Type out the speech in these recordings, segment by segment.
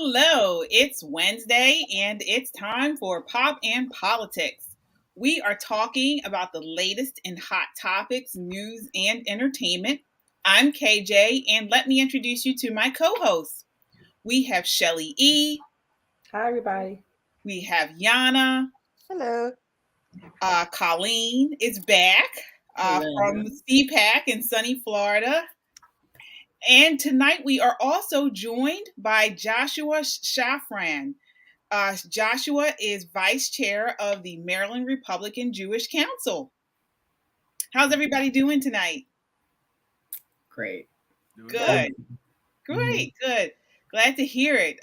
Hello, it's Wednesday and it's time for Pop and Politics. We are talking about the latest in hot topics, news, and entertainment. I'm KJ, and let me introduce you to my co-hosts. We have Shelly E. Hi, everybody. We have Yana. Hello. Colleen is back from CPAC in sunny Florida. And tonight we are also joined by Joshua Szafran. Joshua is vice chair of the Maryland Republican Jewish Council. How's everybody doing tonight? Great. Good. Great. Good. Glad to hear it.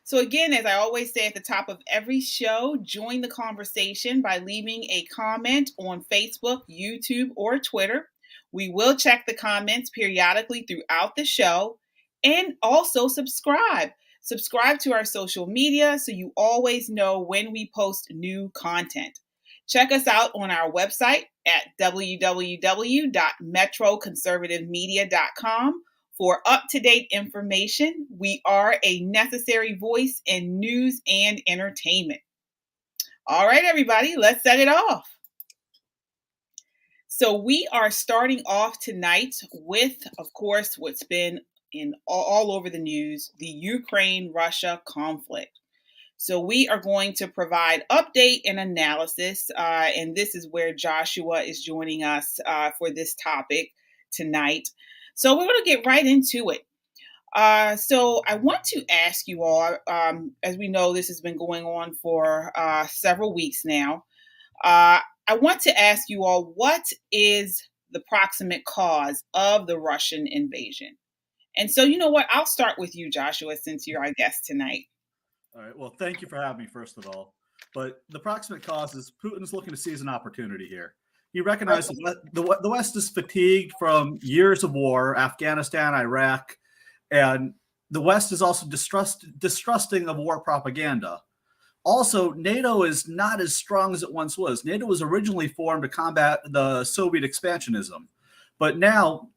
So again, as I always say at the top of every show, join the conversation by leaving a comment on Facebook, YouTube, or Twitter. We will check the comments periodically throughout the show, and also subscribe. Subscribe to our social media so you always know when we post new content. Check us out on our website at www.metroconservativemedia.com for up-to-date information. We are a necessary voice in news and entertainment. All right, everybody, let's set it off. So we are starting off tonight with, of course, what's been in all over the news, the Ukraine-Russia conflict. So we are going to provide update and analysis, and this is where Joshua is joining us for this topic tonight. So we're going to get right into it. So I want to ask you all, as we know, this has been going on for several weeks now. I want to ask you all, what is the proximate cause of the Russian invasion? And so, you know what? I'll start with you, Joshua, since you're our guest tonight. All right. Well, thank you for having me, first of all. But the proximate cause is Putin's looking to seize an opportunity here. He recognizes the West is fatigued from years of war, Afghanistan, Iraq, and the West is also distrusting of war propaganda. Also, NATO is not as strong as it once was. NATO was originally formed to combat the Soviet expansionism, but now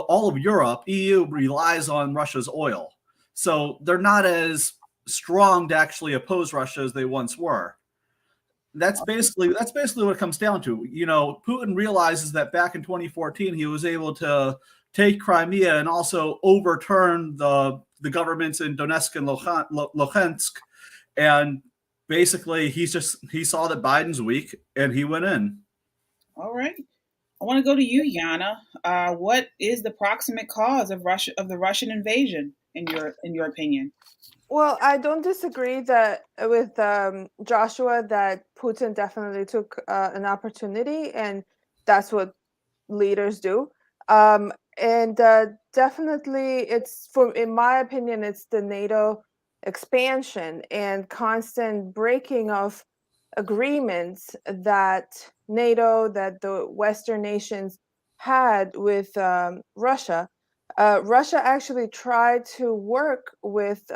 all of Europe, EU, relies on Russia's oil. So they're not as strong to actually oppose Russia as they once were. That's basically what it comes down to. You know, Putin realizes that back in 2014, he was able to take Crimea and also overturn the governments in Donetsk and Luhansk. And basically, he saw that Biden's weak, and he went in. All right, I want to go to you, Yana. What is the proximate cause of the Russian invasion, in your opinion? Well, I don't disagree with Joshua that Putin definitely took an opportunity, and that's what leaders do. And definitely, in my opinion, it's the NATO expansion and constant breaking of agreements that the Western nations had with Russia. Russia actually tried to work with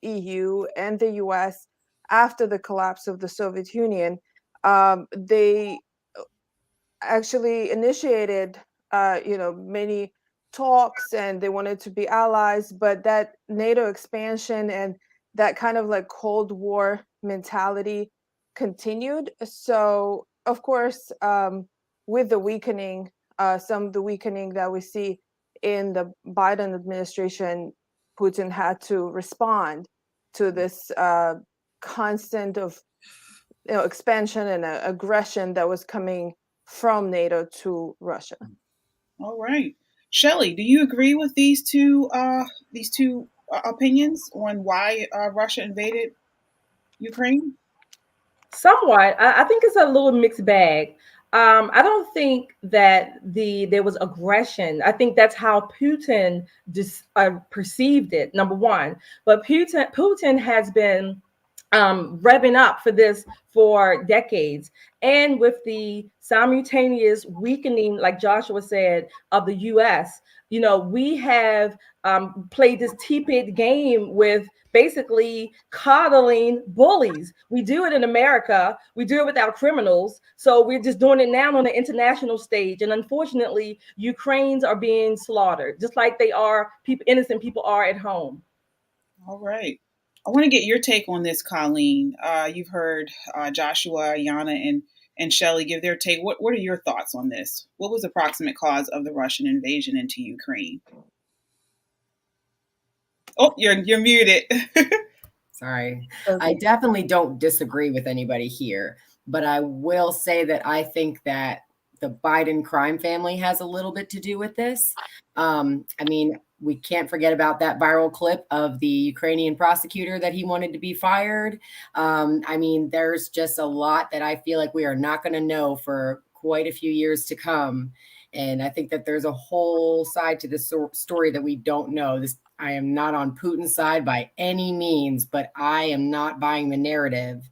EU and the US after the collapse of the Soviet Union. They actually initiated many talks, and they wanted to be allies, but that NATO expansion and that kind of like Cold War mentality continued. So of course, with the weakening, some of the weakening that we see in the Biden administration, Putin had to respond to this constant of expansion and aggression that was coming from NATO to Russia. All right, Shelly, do you agree with these two opinions on why Russia invaded Ukraine? Somewhat. I think it's a little mixed bag. I don't think that there was aggression. I think that's how Putin perceived it, number one. But Putin has been revving up for this for decades. And with the simultaneous weakening, like Joshua said, of the US, we have played this tepid game with basically coddling bullies. We do it in America. We do it with our criminals. So we're just doing it now on the international stage. And unfortunately, Ukrainians are being slaughtered, just like innocent people are at home. All right. I want to get your take on this, Colleen. You've heard Joshua, Yana, and Shelly give their take. What are your thoughts on this? What was the proximate cause of the Russian invasion into Ukraine? Oh, you're muted. Sorry. I definitely don't disagree with anybody here, but I will say that I think that the Biden crime family has a little bit to do with this. I mean, we can't forget about that viral clip of the Ukrainian prosecutor that he wanted to be fired. I mean, there's just a lot that I feel like we are not going to know for quite a few years to come. And I think that there's a whole side to this story that we don't know. I am not on Putin's side by any means, but I am not buying the narrative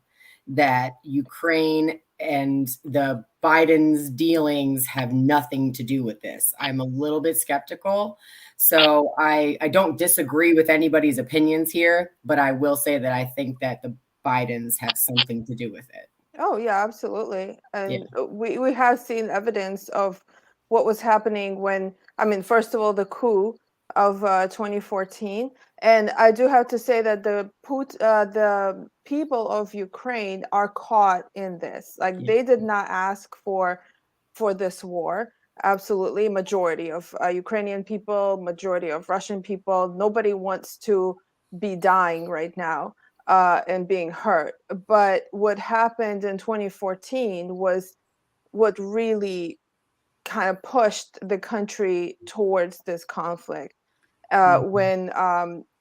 that Ukraine and the Biden's dealings have nothing to do with this. I'm a little bit skeptical. So I don't disagree with anybody's opinions here, but I will say that I think that the Bidens have something to do with it. Oh yeah, absolutely. And we have seen evidence of what was happening when, I mean, first of all, the coup of 2014. And I do have to say that the people of Ukraine are caught in this. Like they did not ask for this war. Absolutely. Majority of Ukrainian people, majority of Russian people, nobody wants to be dying right now. And being hurt. But what happened in 2014 was what really kind of pushed the country towards this conflict. When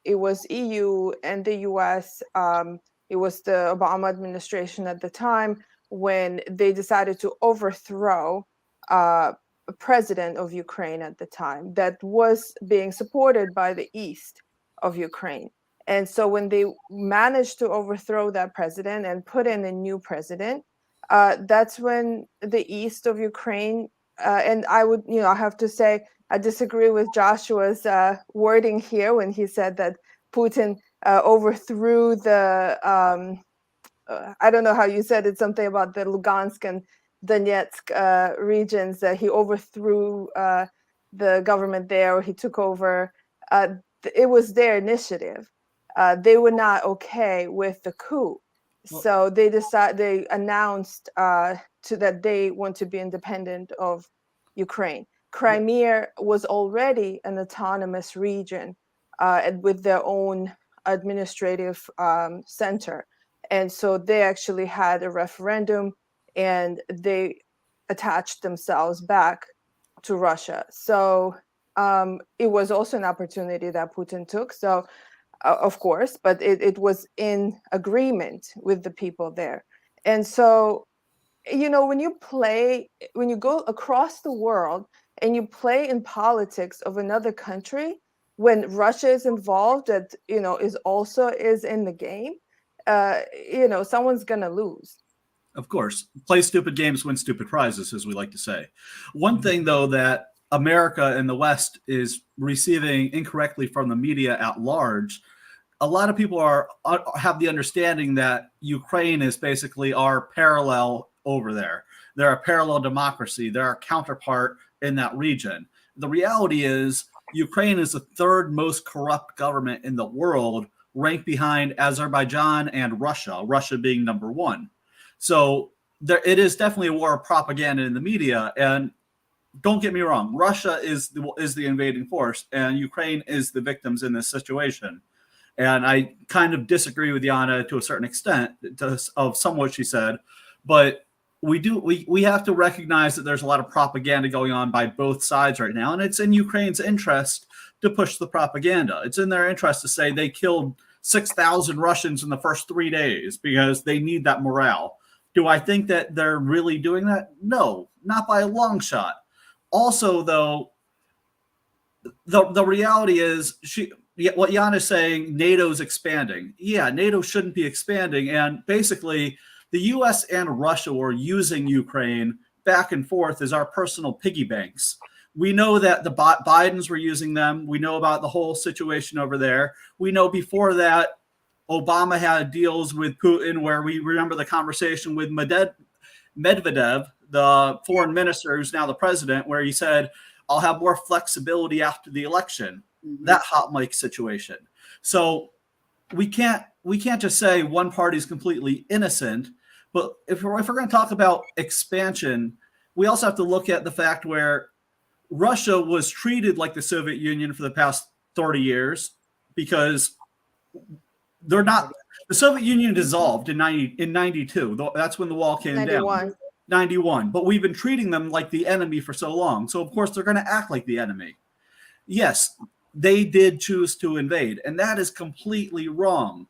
it was EU and the US, it was the Obama administration at the time, when they decided to overthrow a president of Ukraine at the time that was being supported by the East of Ukraine. And so when they managed to overthrow that president and put in a new president, that's when the East of Ukraine, and I would, I have to say, I disagree with Joshua's wording here when he said that Putin overthrew the, I don't know how you said it, something about the Lugansk and Donetsk regions, that he overthrew the government there, or he took over. It was their initiative. They were not okay with the coup. So they announced that they want to be independent of Ukraine. Crimea was already an autonomous region and with their own administrative center. And so they actually had a referendum and they attached themselves back to Russia. So it was also an opportunity that Putin took. So of course, but it was in agreement with the people there. And so, when you go across the world and you play in politics of another country, when Russia is involved, that, is in the game, someone's going to lose. Of course, play stupid games, win stupid prizes, as we like to say. One thing, though, that America and the West is receiving incorrectly from the media at large, a lot of people have the understanding that Ukraine is basically our parallel over there. They're a parallel democracy. They're our counterpart in that region. The reality is Ukraine is the third most corrupt government in the world, ranked behind Azerbaijan and Russia, Russia being number one. So it is definitely a war of propaganda in the media. And don't get me wrong, Russia is the invading force, and Ukraine is the victims in this situation. And I kind of disagree with Yana to a certain extent of some of what she said, but we have to recognize that there's a lot of propaganda going on by both sides right now, and it's in Ukraine's interest to push the propaganda. It's in their interest to say they killed 6,000 Russians in the first 3 days because they need that morale. Do I think that they're really doing that? No, not by a long shot. Also, though, the reality is what Yana's saying, NATO's expanding. Yeah, NATO shouldn't be expanding. And basically, the U.S. and Russia were using Ukraine back and forth as our personal piggy banks. We know that the Bidens were using them. We know about the whole situation over there. We know before that, Obama had deals with Putin where we remember the conversation with Medvedev, the foreign minister who's now the president, where he said, I'll have more flexibility after the election. Mm-hmm. That hot mic situation. So we can't we can't just say one party is completely innocent. But if we're going to talk about expansion, we also have to look at the fact where Russia was treated like the Soviet Union for the past 30 years because they're not. The Soviet Union dissolved in 92. That's when the wall came 91. down. 91. But we've been treating them like the enemy for so long. So, of course, they're going to act like the enemy. Yes, they did choose to invade, and that is completely wrong.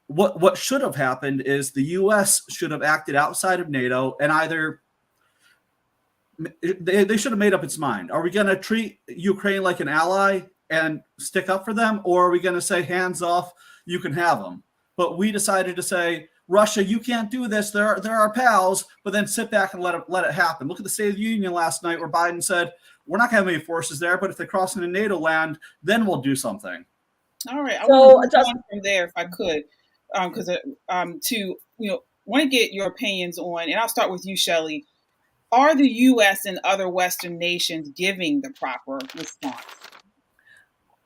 What should have happened is the U.S. should have acted outside of NATO and either they should have made up its mind. Are we going to treat Ukraine like an ally and stick up for them, or are we going to say, hands off, you can have them? But we decided to say, Russia, you can't do this. They're our pals, but then sit back and let it happen. Look at the State of the Union last night where Biden said, we're not going to have any forces there, but if they cross into NATO land, then we'll do something. All right. I So, want to move just- on from there if I could, because want to get your opinions on, and I'll start with you, Shelly. Are the U.S. and other Western nations giving the proper response?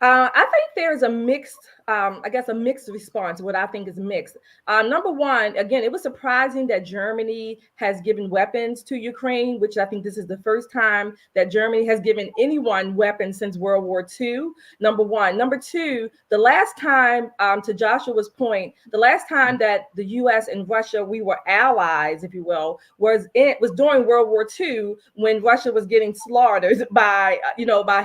I think there's a mixed, a mixed response. What I think is mixed. Number one, again, it was surprising that Germany has given weapons to Ukraine, which I think this is the first time that Germany has given anyone weapons since World War II. Number one. Number two, the last time, to Joshua's point, the last time that the U.S. and Russia, we were allies, if you will, was during World War II when Russia was getting slaughtered by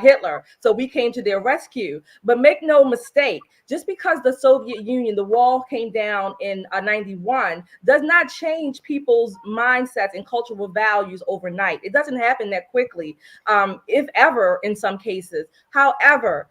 Hitler. So we came to their rescue. But make no mistake, just because the Soviet Union, the wall came down in 91, does not change people's mindsets and cultural values overnight. It doesn't happen that quickly, if ever, in some cases. However,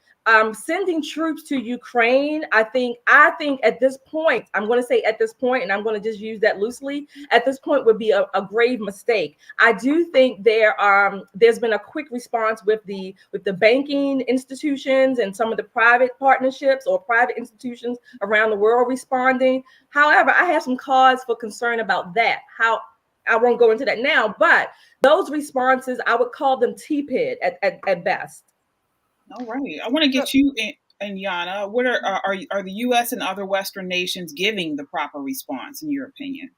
sending troops to Ukraine, I think at this point, I'm going to say at this point, and I'm going to just use that loosely, at this point would be a grave mistake. I do think there's been a quick response with the banking institutions and some of the private partnerships or private institutions around the world responding. However, I have some cause for concern about that. I won't go into that now, but those responses, I would call them tepid at best. All right. I want to get you and Yana. What are the U.S. and other Western nations giving the proper response, in your opinion?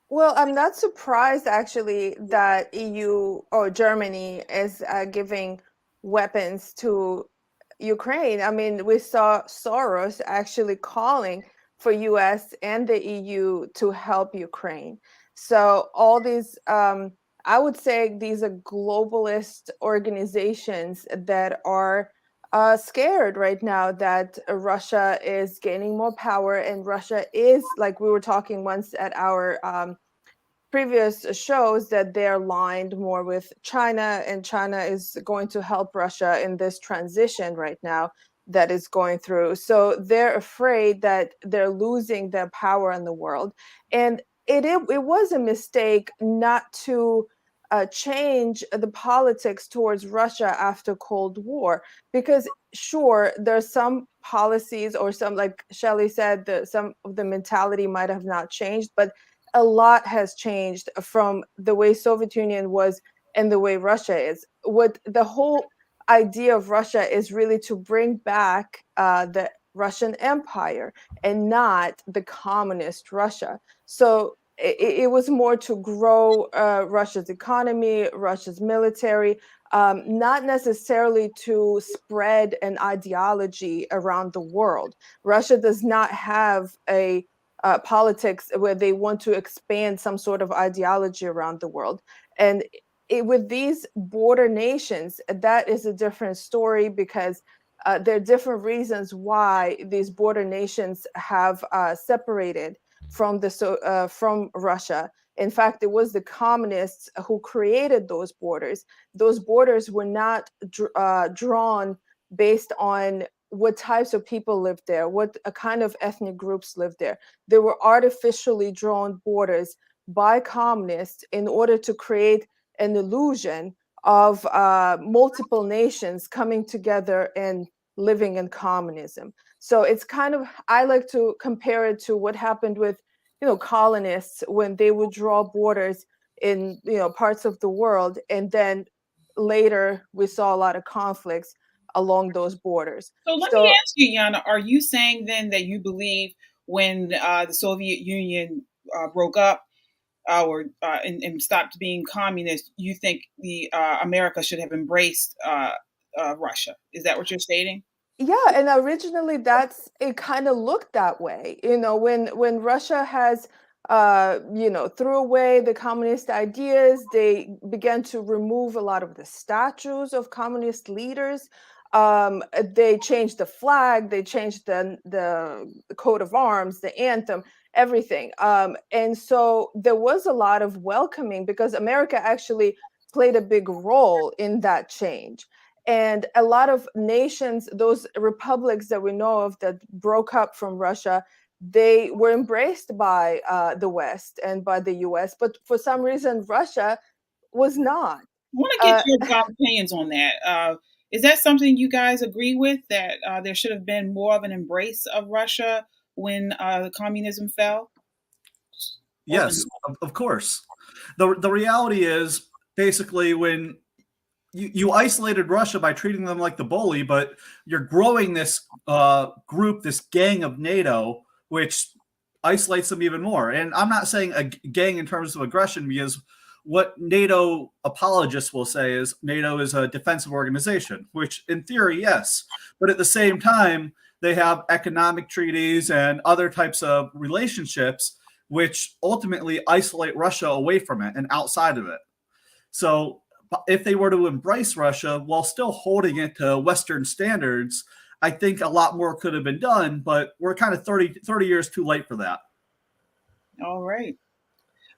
Well, I'm not surprised actually that EU or Germany is giving weapons to Ukraine. I mean, we saw Soros actually calling for US and the EU to help Ukraine. So all these, I would say these are globalist organizations that are scared right now that Russia is gaining more power, and Russia is, like we were talking once at our previous shows, that they're aligned more with China, and China is going to help Russia in this transition right now that is going through. So they're afraid that they're losing their power in the world. And it was a mistake not to change the politics towards Russia after Cold War, because sure, there's some policies or some, like Shelly said, some of the mentality might have not changed, but a lot has changed from the way Soviet Union was and the way Russia is. What the whole idea of Russia is really to bring back the Russian Empire and not the communist Russia. So it was more to grow Russia's economy, Russia's military, not necessarily to spread an ideology around the world. Russia does not have a politics where they want to expand some sort of ideology around the world. And with these border nations, that is a different story, because there are different reasons why these border nations have separated from from Russia. In fact, it was the communists who created those borders. Those borders were not drawn based on what types of people lived there, what kind of ethnic groups lived there. They were artificially drawn borders by communists in order to create an illusion of multiple nations coming together and living in communism. So it's kind of, I like to compare it to what happened with, colonists when they would draw borders in, parts of the world. And then later we saw a lot of conflicts along those borders. So let me ask you, Yana, are you saying then that you believe when the Soviet Union broke up and stopped being communist, you think the America should have embraced Russia. Is that what you're stating? Yeah, and originally it kind of looked that way. When Russia has threw away the communist ideas, they began to remove a lot of the statues of communist leaders. They changed the flag, they changed the coat of arms, the anthem, everything. And so there was a lot of welcoming because America actually played a big role in that change. And a lot of nations, those republics that we know of that broke up from Russia, they were embraced by the West and by the US. But for some reason, Russia was not. I want to get your opinions on that. Is that something you guys agree with, that there should have been more of an embrace of Russia when the communism fell? Yes, of course. The reality is basically when you isolated Russia by treating them like the bully, but you're growing this group, this gang of NATO, which isolates them even more. And I'm not saying a gang in terms of aggression, because what NATO apologists will say is NATO is a defensive organization, which in theory, yes. But at the same time, they have economic treaties and other types of relationships which ultimately isolate Russia away from it and outside of it. So if they were to embrace Russia while still holding it to Western standards, I think a lot more could have been done, but we're kind of 30 years too late for that. All right.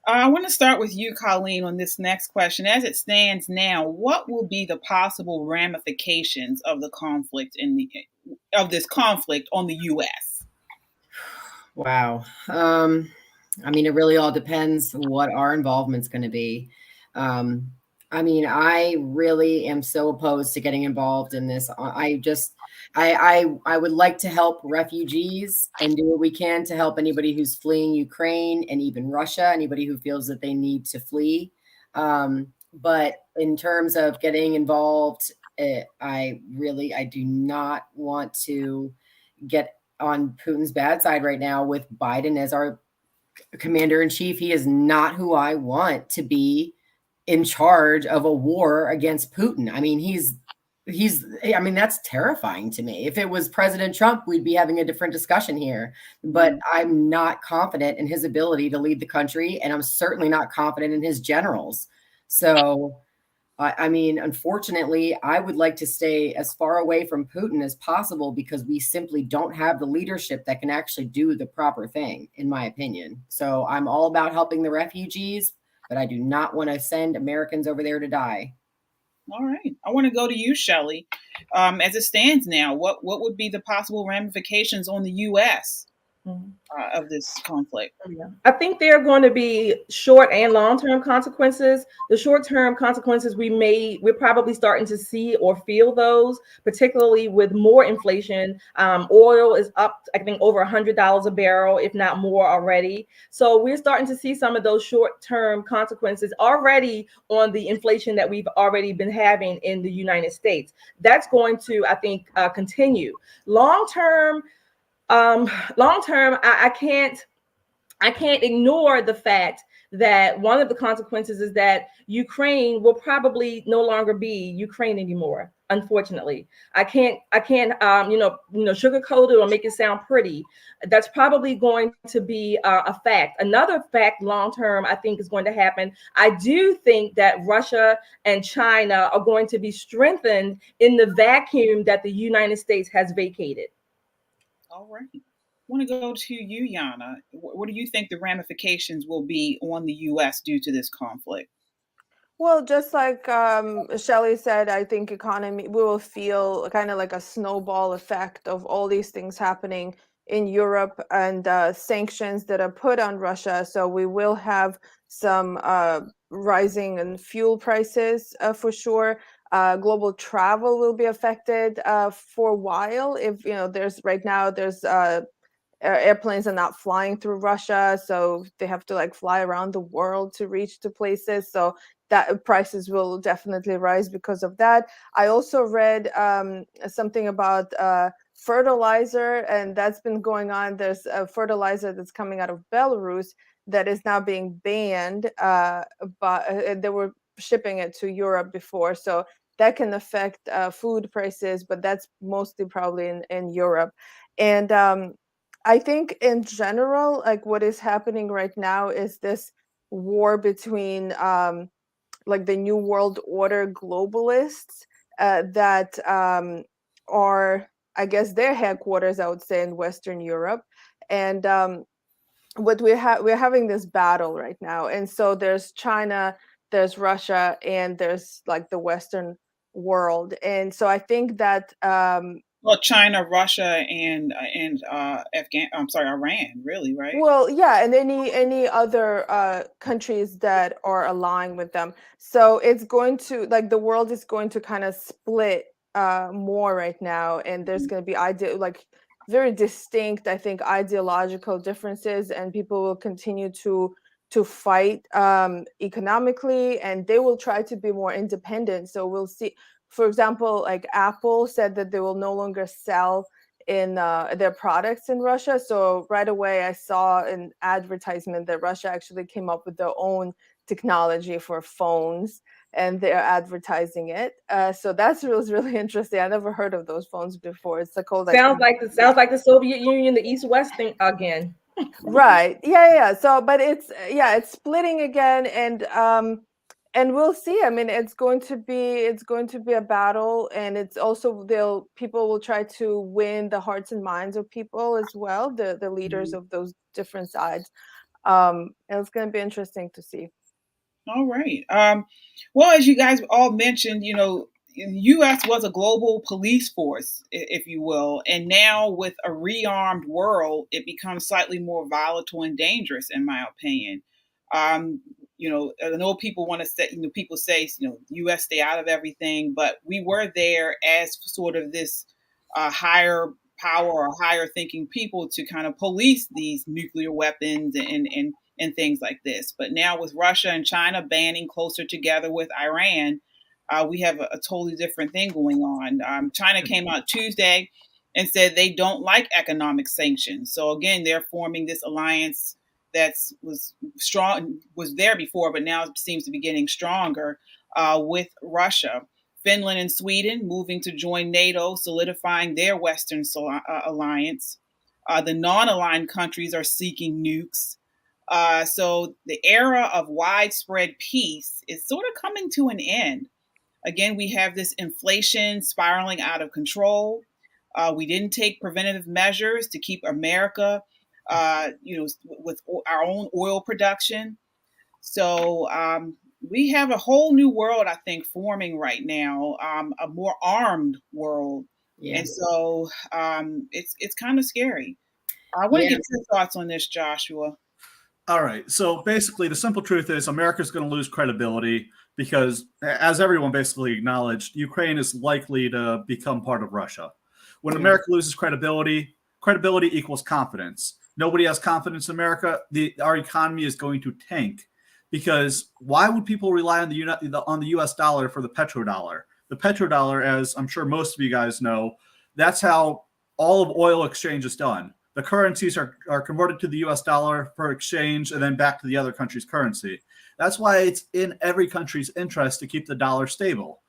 I want to start with you, Colleen, on this next question. As it stands now, what will be the possible ramifications of the conflict of this conflict on the U.S.? Wow. I mean, it really all depends what our involvement's going to be. I mean, I really am so opposed to getting involved in this. I would like to help refugees and do what we can to help anybody who's fleeing Ukraine and even Russia, anybody who feels that they need to flee. But in terms of getting involved, I do not want to get on Putin's bad side right now with Biden as our commander in chief. He is not who I want to be in charge of a war against Putin. I mean, that's terrifying to me. If it was President Trump, we'd be having a different discussion here, but I'm not confident in his ability to lead the country. And I'm certainly not confident in his generals. So, I mean, unfortunately, I would like to stay as far away from Putin as possible because we simply don't have the leadership that can actually do the proper thing, in my opinion. So I'm all about helping the refugees, but I do not want to send Americans over there to die. All right. I want to go to you, Shelly. As it stands now, what would be the possible ramifications on the U.S. Of this conflict? I think there are going to be short and long-term consequences. The short-term consequences we're probably starting to see or feel those, particularly with more inflation. Oil is up, I think, over $100 a barrel, if not more already. So we're starting to see some of those short-term consequences already on the inflation that we've already been having in the United States. That's going to, I think, continue. Long-term, I can't ignore the fact that one of the consequences is that Ukraine will probably no longer be Ukraine anymore. Unfortunately, I can't sugarcoat it or make it sound pretty. That's probably going to be a fact. Another fact, long term, I think is going to happen. I do think that Russia and China are going to be strengthened in the vacuum that the United States has vacated. All right. I want to go to you, Yana. What do you think the ramifications will be on the U.S. due to this conflict? Well, just like Shelly said, I think we will feel kind of like a snowball effect of all these things happening in Europe and sanctions that are put on Russia. So we will have some rising in fuel prices for sure. Global travel will be affected for a while. If there's airplanes are not flying through Russia, so they have to fly around the world to reach to places. So that prices will definitely rise because of that. I also read something about fertilizer, and that's been going on. There's a fertilizer that's coming out of Belarus that is now being banned, but they were shipping it to Europe before, so that can affect food prices, but that's mostly probably in Europe. And I think in general, like what is happening right now is this war between like the New World Order globalists that are, I guess, their headquarters, I would say, in Western Europe. And what we're having this battle right now. And so there's China, there's Russia, and there's like the Western world. And so I think that Well, China, Russia, and Iran, really, right? well, yeah, and any other countries that are aligning with them. So it's going to, like, the world is going to kind of split more right now, and there's going to be like very distinct, I think, ideological differences, and people will continue to fight economically, and they will try to be more independent. So we'll see, for example, like Apple said that they will no longer sell in their products in Russia. So right away I saw an advertisement that Russia actually came up with their own technology for phones, and they're advertising it. So that was really interesting. I never heard of those phones before. It's called like Sounds like the Soviet Union, the East West thing again. right. Yeah. So, but it's splitting again, and we'll see. I mean, it's going to be a battle, and it's also people will try to win the hearts and minds of people as well, the leaders of those different sides. And it's going to be interesting to see. All right. Well, as you guys all mentioned, the U.S. was a global police force, if you will, and now with a rearmed world, it becomes slightly more volatile and dangerous, in my opinion. I know people want to say, people say, U.S. stay out of everything, but we were there as sort of this higher power or higher thinking people to kind of police these nuclear weapons and things like this. But now with Russia and China banding closer together with Iran, we have a totally different thing going on. China came out Tuesday and said they don't like economic sanctions. So again, they're forming this alliance that was there before, but now seems to be getting stronger with Russia. Finland and Sweden moving to join NATO, solidifying their Western alliance. The non-aligned countries are seeking nukes. So the era of widespread peace is sort of coming to an end. Again, we have this inflation spiraling out of control. We didn't take preventative measures to keep America, with our own oil production. So we have a whole new world, I think, forming right now, a more armed world. Yeah. And so it's kind of scary. I want to get your thoughts on this, Joshua. All right. So basically, the simple truth is America's going to lose credibility because, as everyone basically acknowledged, Ukraine is likely to become part of Russia. When America loses credibility equals confidence. Nobody has confidence in America. Our economy is going to tank because why would people rely on the U.S. dollar for the petrodollar? The petrodollar, as I'm sure most of you guys know, that's how all of oil exchange is done. The currencies are converted to the U.S. dollar for exchange and then back to the other country's currency. That's why it's in every country's interest to keep the dollar stable.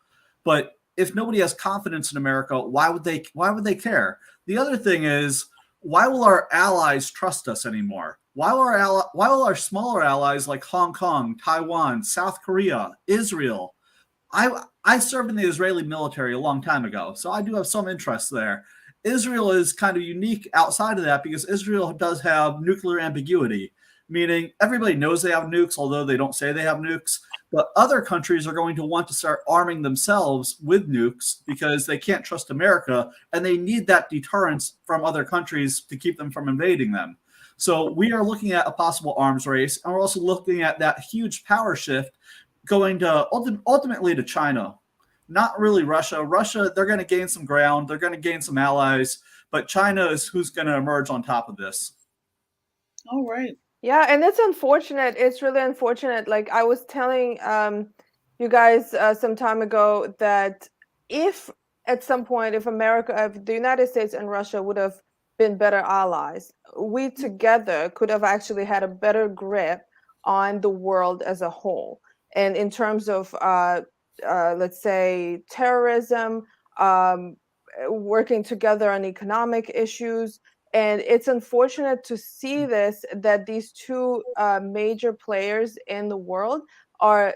But if nobody has confidence in America, why would they care? The other thing is, why will our allies trust us anymore? Why will our smaller allies like Hong Kong, Taiwan, South Korea, Israel? I served in the Israeli military a long time ago, so I do have some interest there. Israel is kind of unique outside of that because Israel does have nuclear ambiguity, meaning everybody knows they have nukes, although they don't say they have nukes. But other countries are going to want to start arming themselves with nukes because they can't trust America, and they need that deterrence from other countries to keep them from invading them. So we are looking at a possible arms race, and we're also looking at that huge power shift going to ultimately to China. Not really Russia. Russia, they're going to gain some ground. They're going to gain some allies. But China is who's going to emerge on top of this. All right. Yeah, and it's unfortunate. It's really unfortunate. Like I was telling you guys some time ago that if at some point, if the United States and Russia would have been better allies, we together could have actually had a better grip on the world as a whole. And in terms of, let's say, terrorism, working together on economic issues. And it's unfortunate to see this, that these two major players in the world are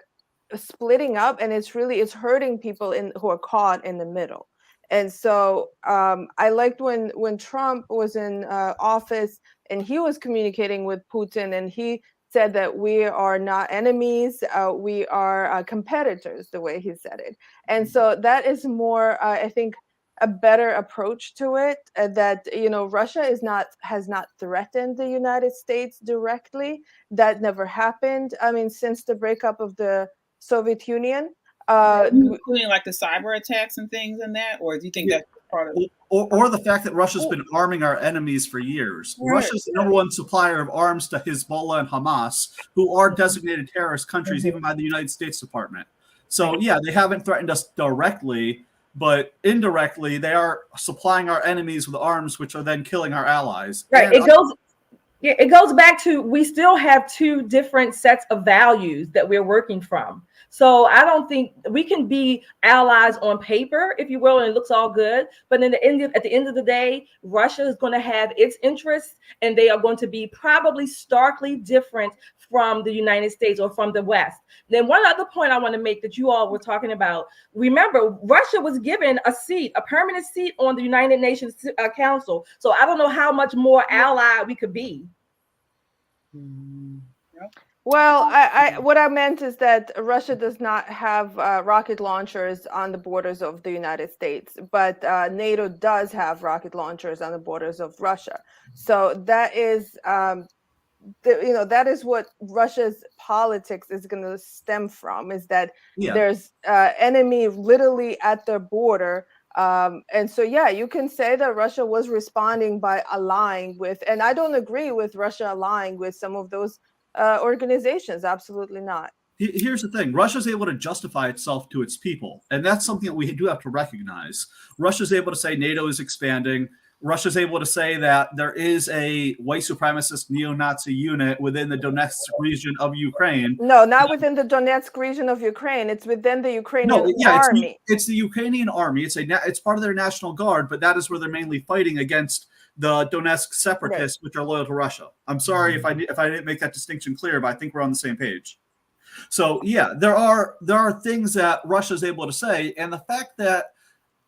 splitting up, and it's hurting people who are caught in the middle. And so I liked when Trump was in office and he was communicating with Putin, and he said that we are not enemies, we are competitors, the way he said it. And so that is more, I think, a better approach to it. That Russia has not threatened the United States directly. That never happened. I mean, since the breakup of the Soviet Union. Including like the cyber attacks and things and that, or do you think that's part of it? Or the fact that Russia's been arming our enemies for years. Right. Russia's the number one supplier of arms to Hezbollah and Hamas, who are designated terrorist countries even by the United States Department. So yeah, they haven't threatened us directly, but indirectly they are supplying our enemies with arms, which are then killing our allies. Right. It goes back to, we still have two different sets of values that we're working from. So I don't think we can be allies on paper, if you will, and it looks all good. But at the end of the day, Russia is going to have its interests, and they are going to be probably starkly different from the United States or from the West. Then one other point I want to make that you all were talking about, remember, Russia was given a permanent seat on the United Nations Council. So I don't know how much more ally we could be. Well, what I meant is that Russia does not have rocket launchers on the borders of the United States, but NATO does have rocket launchers on the borders of Russia. So that is, that is what Russia's politics is going to stem from, is that there's enemy literally at their border. And so, yeah, you can say that Russia was responding by allying with, and I don't agree with Russia allying with some of those organizations. Absolutely not. Here's the thing. Russia's able to justify itself to its people. And that's something that we do have to recognize. Russia's able to say NATO is expanding. Russia's able to say that there is a white supremacist neo-Nazi unit within the Donetsk region of Ukraine. No, not within the Donetsk region of Ukraine. It's within the Ukrainian army. It's the Ukrainian army. It's part of their National Guard, but that is where they're mainly fighting against the Donetsk separatists, which are loyal to Russia. I'm sorry if I didn't make that distinction clear, but I think we're on the same page. So yeah, there are things that Russia's able to say, and the fact that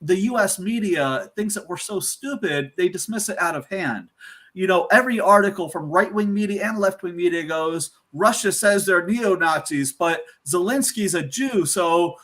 the U.S. media thinks that we're so stupid, they dismiss it out of hand. Every article from right-wing media and left-wing media goes, Russia says they're neo-Nazis, but Zelensky's a Jew, so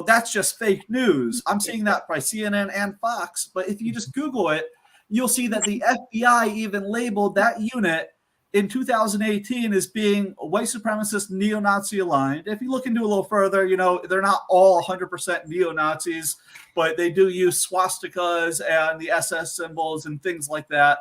that's just fake news. I'm seeing that by CNN and Fox, but if you just Google it, you'll see that the FBI even labeled that unit in 2018 as being white supremacist neo-Nazi aligned. If you look into a little further, they're not all 100% neo-Nazis, but they do use swastikas and the SS symbols and things like that.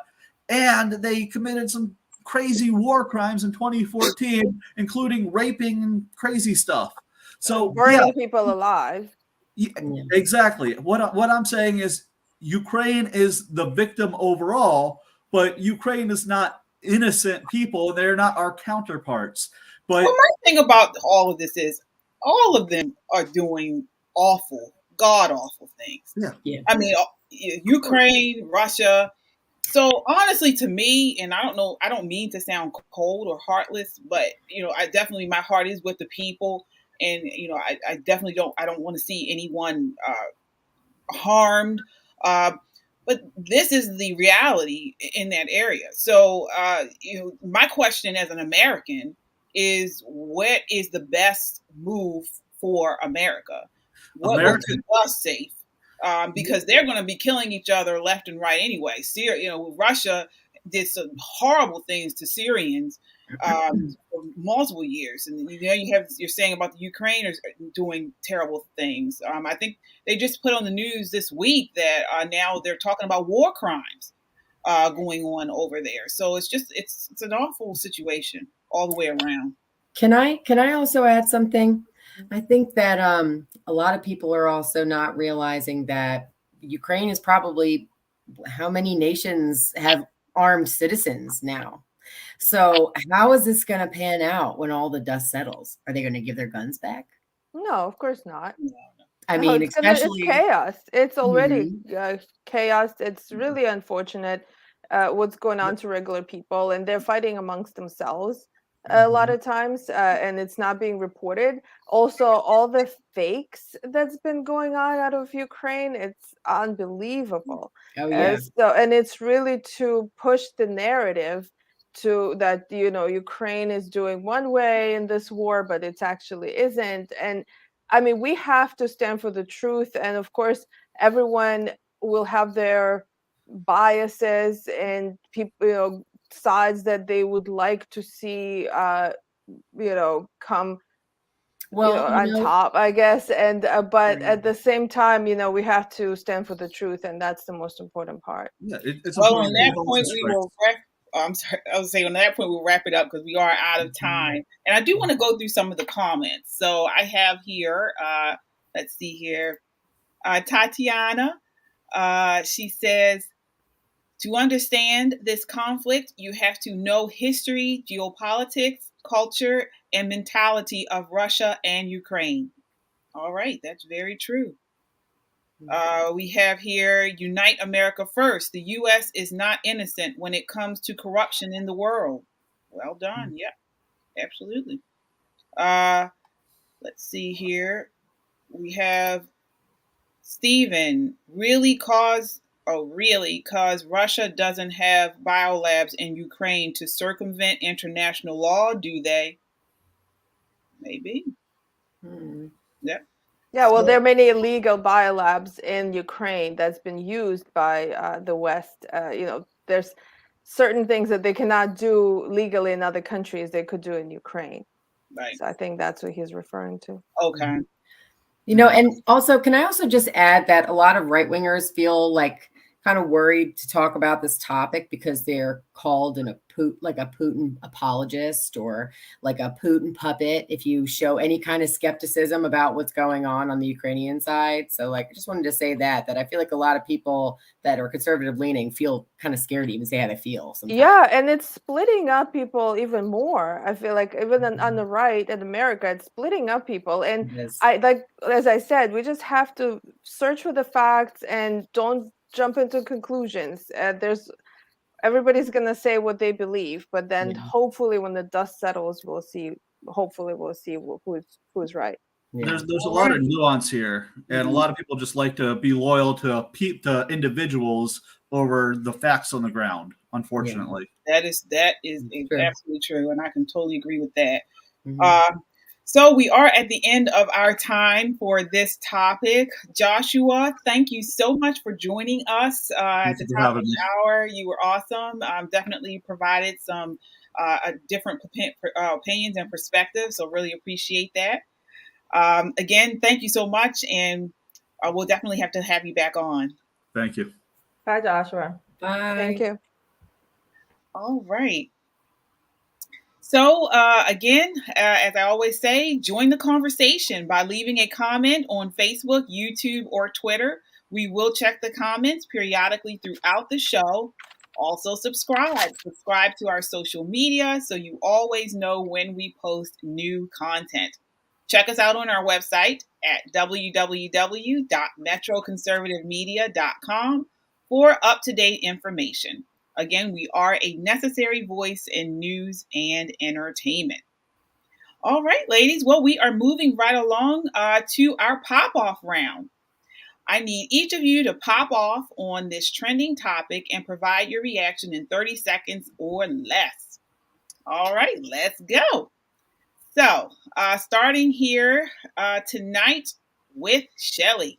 And they committed some crazy war crimes in 2014, including raping and crazy stuff. So burning people alive. Yeah, exactly. What I'm saying is, Ukraine is the victim overall, but Ukraine is not innocent people. They're not our counterparts. But my thing about all of this is all of them are doing awful, god-awful things. Yeah. I mean, Ukraine, Russia. So honestly, to me, and I don't mean to sound cold or heartless, but I definitely, my heart is with the people, and I definitely don't want to see anyone harmed. But this is the reality in that area. So, my question as an American is, what is the best move for America? What will keep us safe? Because they're going to be killing each other left and right anyway. Russia did some horrible things to Syrians for multiple years, and you're saying about the Ukrainers doing terrible things. I think they just put on the news this week that now they're talking about war crimes going on over there. So it's an awful situation all the way around. Can I also add something? I think that a lot of people are also not realizing that Ukraine is probably how many nations have armed citizens now. So how is this going to pan out when all the dust settles? Are they going to give their guns back? No, of course not. I No, mean, it's especially. chaos. It's already Mhm. chaos. It's really unfortunate what's going on to regular people, and they're fighting amongst themselves a lot Mhm. of times, and it's not being reported. Also, all the fakes that's been going on out of Ukraine, it's unbelievable. Oh yeah. And it's really to push the narrative to that, Ukraine is doing one way in this war, but it's actually isn't. And I mean, we have to stand for the truth. And of course, everyone will have their biases and people, sides that they would like to see, come, Well, on top, I guess. And, but at the same time, we have to stand for the truth. And that's the most important part. Yeah, it's Well, important on to that be bold point, and we straight. will I'm sorry. I was saying on that point we'll wrap it up because we are out of time, and I do want to go through some of the comments. So I have here. Let's see here. Tatiana. She says, to understand this conflict, you have to know history, geopolitics, culture, and mentality of Russia and Ukraine. All right, that's very true. We have here Unite America First. The U.S. is not innocent when it comes to corruption in the world. Well done. Yeah, absolutely. Uh, let's see here. We have Stephen. Really, cause Russia doesn't have biolabs in Ukraine to circumvent international law, do they? Maybe. Hmm. Yeah. Yeah, well, there So are many illegal biolabs in Ukraine that's been used by the West. There's certain things that they cannot do legally in other countries they could do in Ukraine. Right. So I think that's what he's referring to. Okay. and also, can I also just add that a lot of right wingers feel like kind of worried to talk about this topic because they're called like a Putin apologist or like a Putin puppet if you show any kind of skepticism about what's going on the Ukrainian side. So like, I just wanted to say that I feel like a lot of people that are conservative leaning feel kind of scared to even say how they feel sometimes. Yeah, and it's splitting up people even more. I feel like even on the right in America, it's splitting up people. And I like, as I said, we just have to search for the facts and don't jump into conclusions. Everybody's gonna say what they believe, but then hopefully when the dust settles, we'll see. Hopefully, we'll see who's right. Yeah. There's a lot of nuance here, and a lot of people just like to be loyal to individuals over the facts on the ground. Unfortunately, that is True. absolutely true, and I can totally agree with that. Mhm. So we are at the end of our time for this topic. Joshua, thank you so much for joining us at Thank the you for top of having the me. hour. You were awesome. Definitely provided some different opinions and perspectives. So really appreciate that. Again, thank you so much, and we'll definitely have to have you back on. Thank you. Bye, Joshua. Bye. Thank you. All right. So, again, as I always say, join the conversation by leaving a comment on Facebook, YouTube, or Twitter. We will check the comments periodically throughout the show. Also, subscribe. Subscribe to our social media so you always know when we post new content. Check us out on our website at www.metroconservativemedia.com for up-to-date information. Again, we are a necessary voice in news and entertainment. All right, ladies. Well, we are moving right along to our pop-off round. I need each of you to pop off on this trending topic and provide your reaction in 30 seconds or less. All right, let's go. So, starting here tonight with Shelly.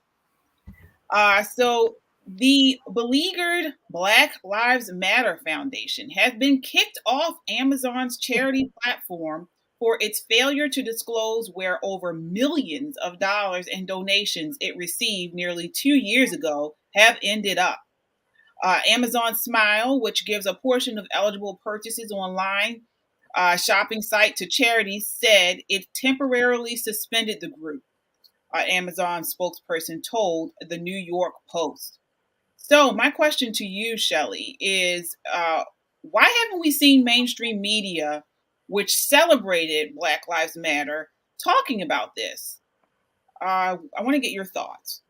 So the beleaguered Black Lives Matter Foundation has been kicked off Amazon's charity platform for its failure to disclose where over millions of dollars in donations it received nearly 2 years ago have ended up. Amazon Smile, which gives a portion of eligible purchases online shopping site to charities said it temporarily suspended the group, Amazon spokesperson told the New York Post. So my question to you, Shelly, is why haven't we seen mainstream media, which celebrated Black Lives Matter, talking about this? I want to get your thoughts.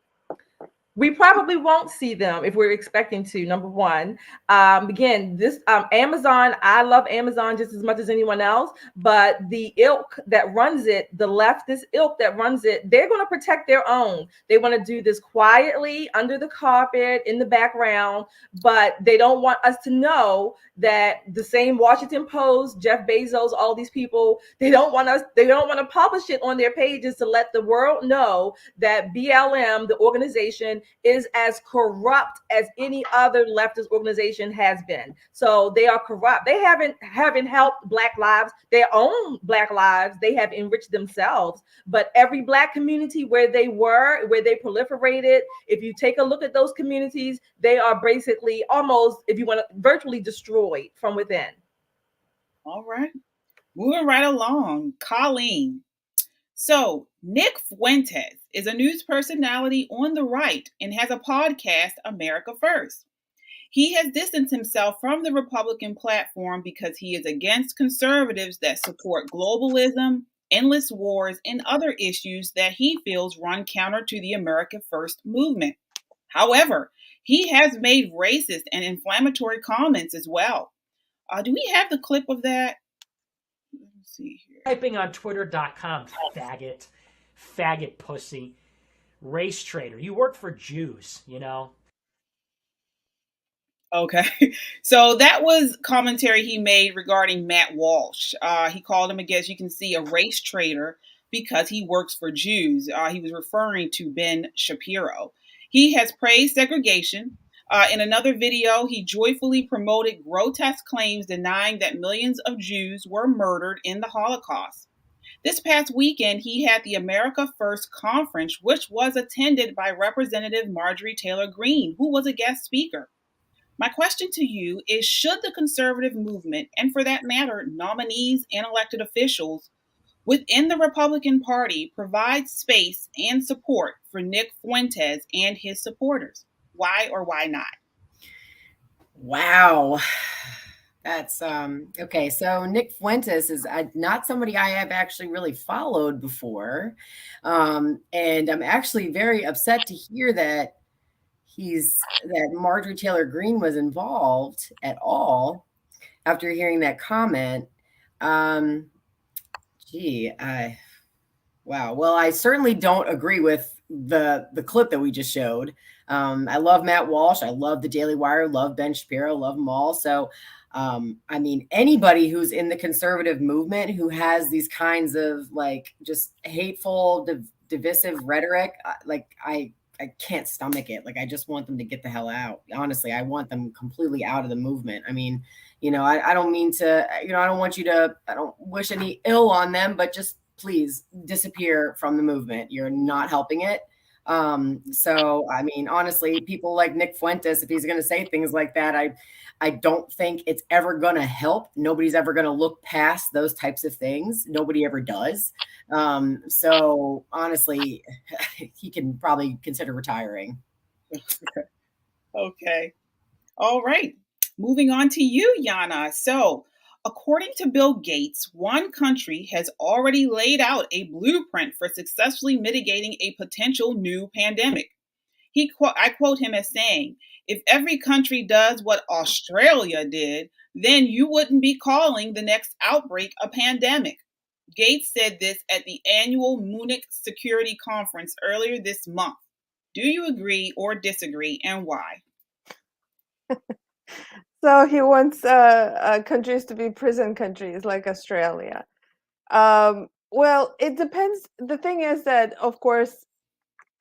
We probably won't see them if we're expecting to. Number one, again, this Amazon. I love Amazon just as much as anyone else, but the ilk that runs it, the leftist ilk that runs it, they're going to protect their own. They want to do this quietly under the carpet in the background, but they don't want us to know that the same Washington Post, Jeff Bezos, all these people, they don't want to publish it on their pages to let the world know that BLM, the organization, is as corrupt as any other leftist organization has been. So they are corrupt. They haven't helped Black lives, their own Black lives. They have enriched themselves. But every Black community where they proliferated, if you take a look at those communities, they are basically almost, if you want to, virtually destroyed from within. All right. Moving right along. Colleen. So, Nick Fuentes is a news personality on the right and has a podcast, America First. He has distanced himself from the Republican platform because he is against conservatives that support globalism, endless wars, and other issues that he feels run counter to the America First movement. However, he has made racist and inflammatory comments as well. Do we have the clip of that? Let me see here. Typing on twitter.com, faggot pussy, race traitor. You work for Jews, you know? Okay. So that was commentary he made regarding Matt Walsh. He called him, I guess you can see, a race traitor because he works for Jews. He was referring to Ben Shapiro. He has praised segregation. In another video, he joyfully promoted grotesque claims denying that millions of Jews were murdered in the Holocaust. This past weekend, he had the America First conference, which was attended by Representative Marjorie Taylor Greene, who was a guest speaker. My question to you is, should the conservative movement, and for that matter, nominees and elected officials within the Republican Party, provide space and support for Nick Fuentes and his supporters? Why or why not? Wow. That's okay. So Nick Fuentes is not somebody I have actually really followed before. And I'm actually very upset to hear that Marjorie Taylor Greene was involved at all after hearing that comment. Wow. Well, I certainly don't agree with the clip that we just showed. I love Matt Walsh. I love the Daily Wire, love Ben Shapiro, love them all. So, I mean, anybody who's in the conservative movement who has these kinds of like just hateful, divisive rhetoric, I can't stomach it. Like, I just want them to get the hell out. Honestly, I want them completely out of the movement. I mean, I don't mean to, I don't wish any ill on them, but just please disappear from the movement. You're not helping it. So, I mean, honestly, people like Nick Fuentes, if he's going to say things like that, I don't think it's ever going to help. Nobody's ever going to look past those types of things. Nobody ever does. So honestly, he can probably consider retiring. Okay. All right. Moving on to you, Yana. So, according to Bill Gates, one country has already laid out a blueprint for successfully mitigating a potential new pandemic. I quote him as saying, "If every country does what Australia did, then you wouldn't be calling the next outbreak a pandemic." Gates said this at the annual Munich Security Conference earlier this month. Do you agree or disagree, and why? So he wants countries to be prison countries like Australia. Well, it depends. The thing is that, of course,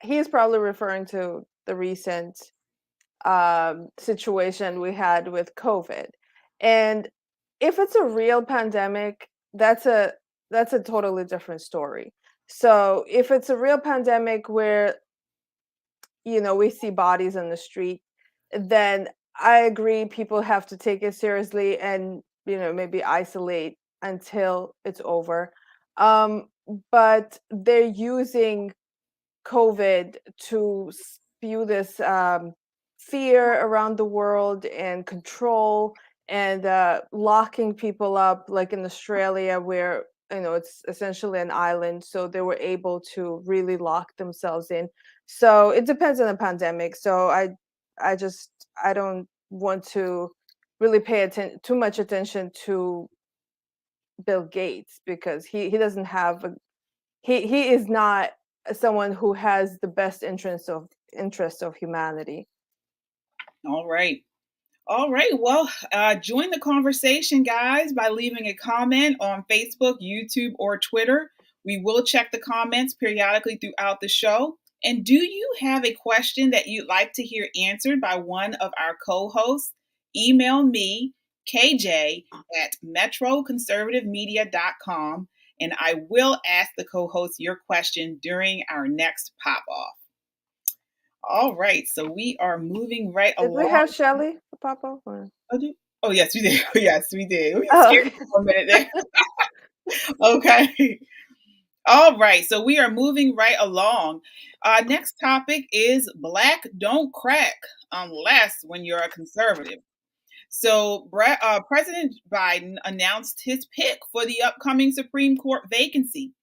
he's probably referring to the recent situation we had with COVID. And if it's a real pandemic, that's a totally different story. So if it's a real pandemic where, we see bodies in the street, then I agree people have to take it seriously and, maybe isolate until it's over. But they're using COVID to spew this fear around the world and control, and locking people up, like in Australia, where it's essentially an island, so they were able to really lock themselves in. So it depends on the pandemic. So I don't want to really pay too much attention to Bill Gates, because he doesn't have he is not someone who has the best interest of humanity. All right. All right. Well, join the conversation, guys, by leaving a comment on Facebook, YouTube, or Twitter. We will check the comments periodically throughout the show. And do you have a question that you'd like to hear answered by one of our co-hosts? Email me, KJ, at metroconservativemedia.com, and I will ask the co-host your question during our next pop-off. All right, so we are moving right Did along. we have Shelly for pop-up? Oh, yes, we did. Yes, we did. We were scared for a minute there. Okay. All right, so we are moving right along. Next topic is Black don't crack unless when you're a conservative. So President Biden announced his pick for the upcoming Supreme Court vacancy.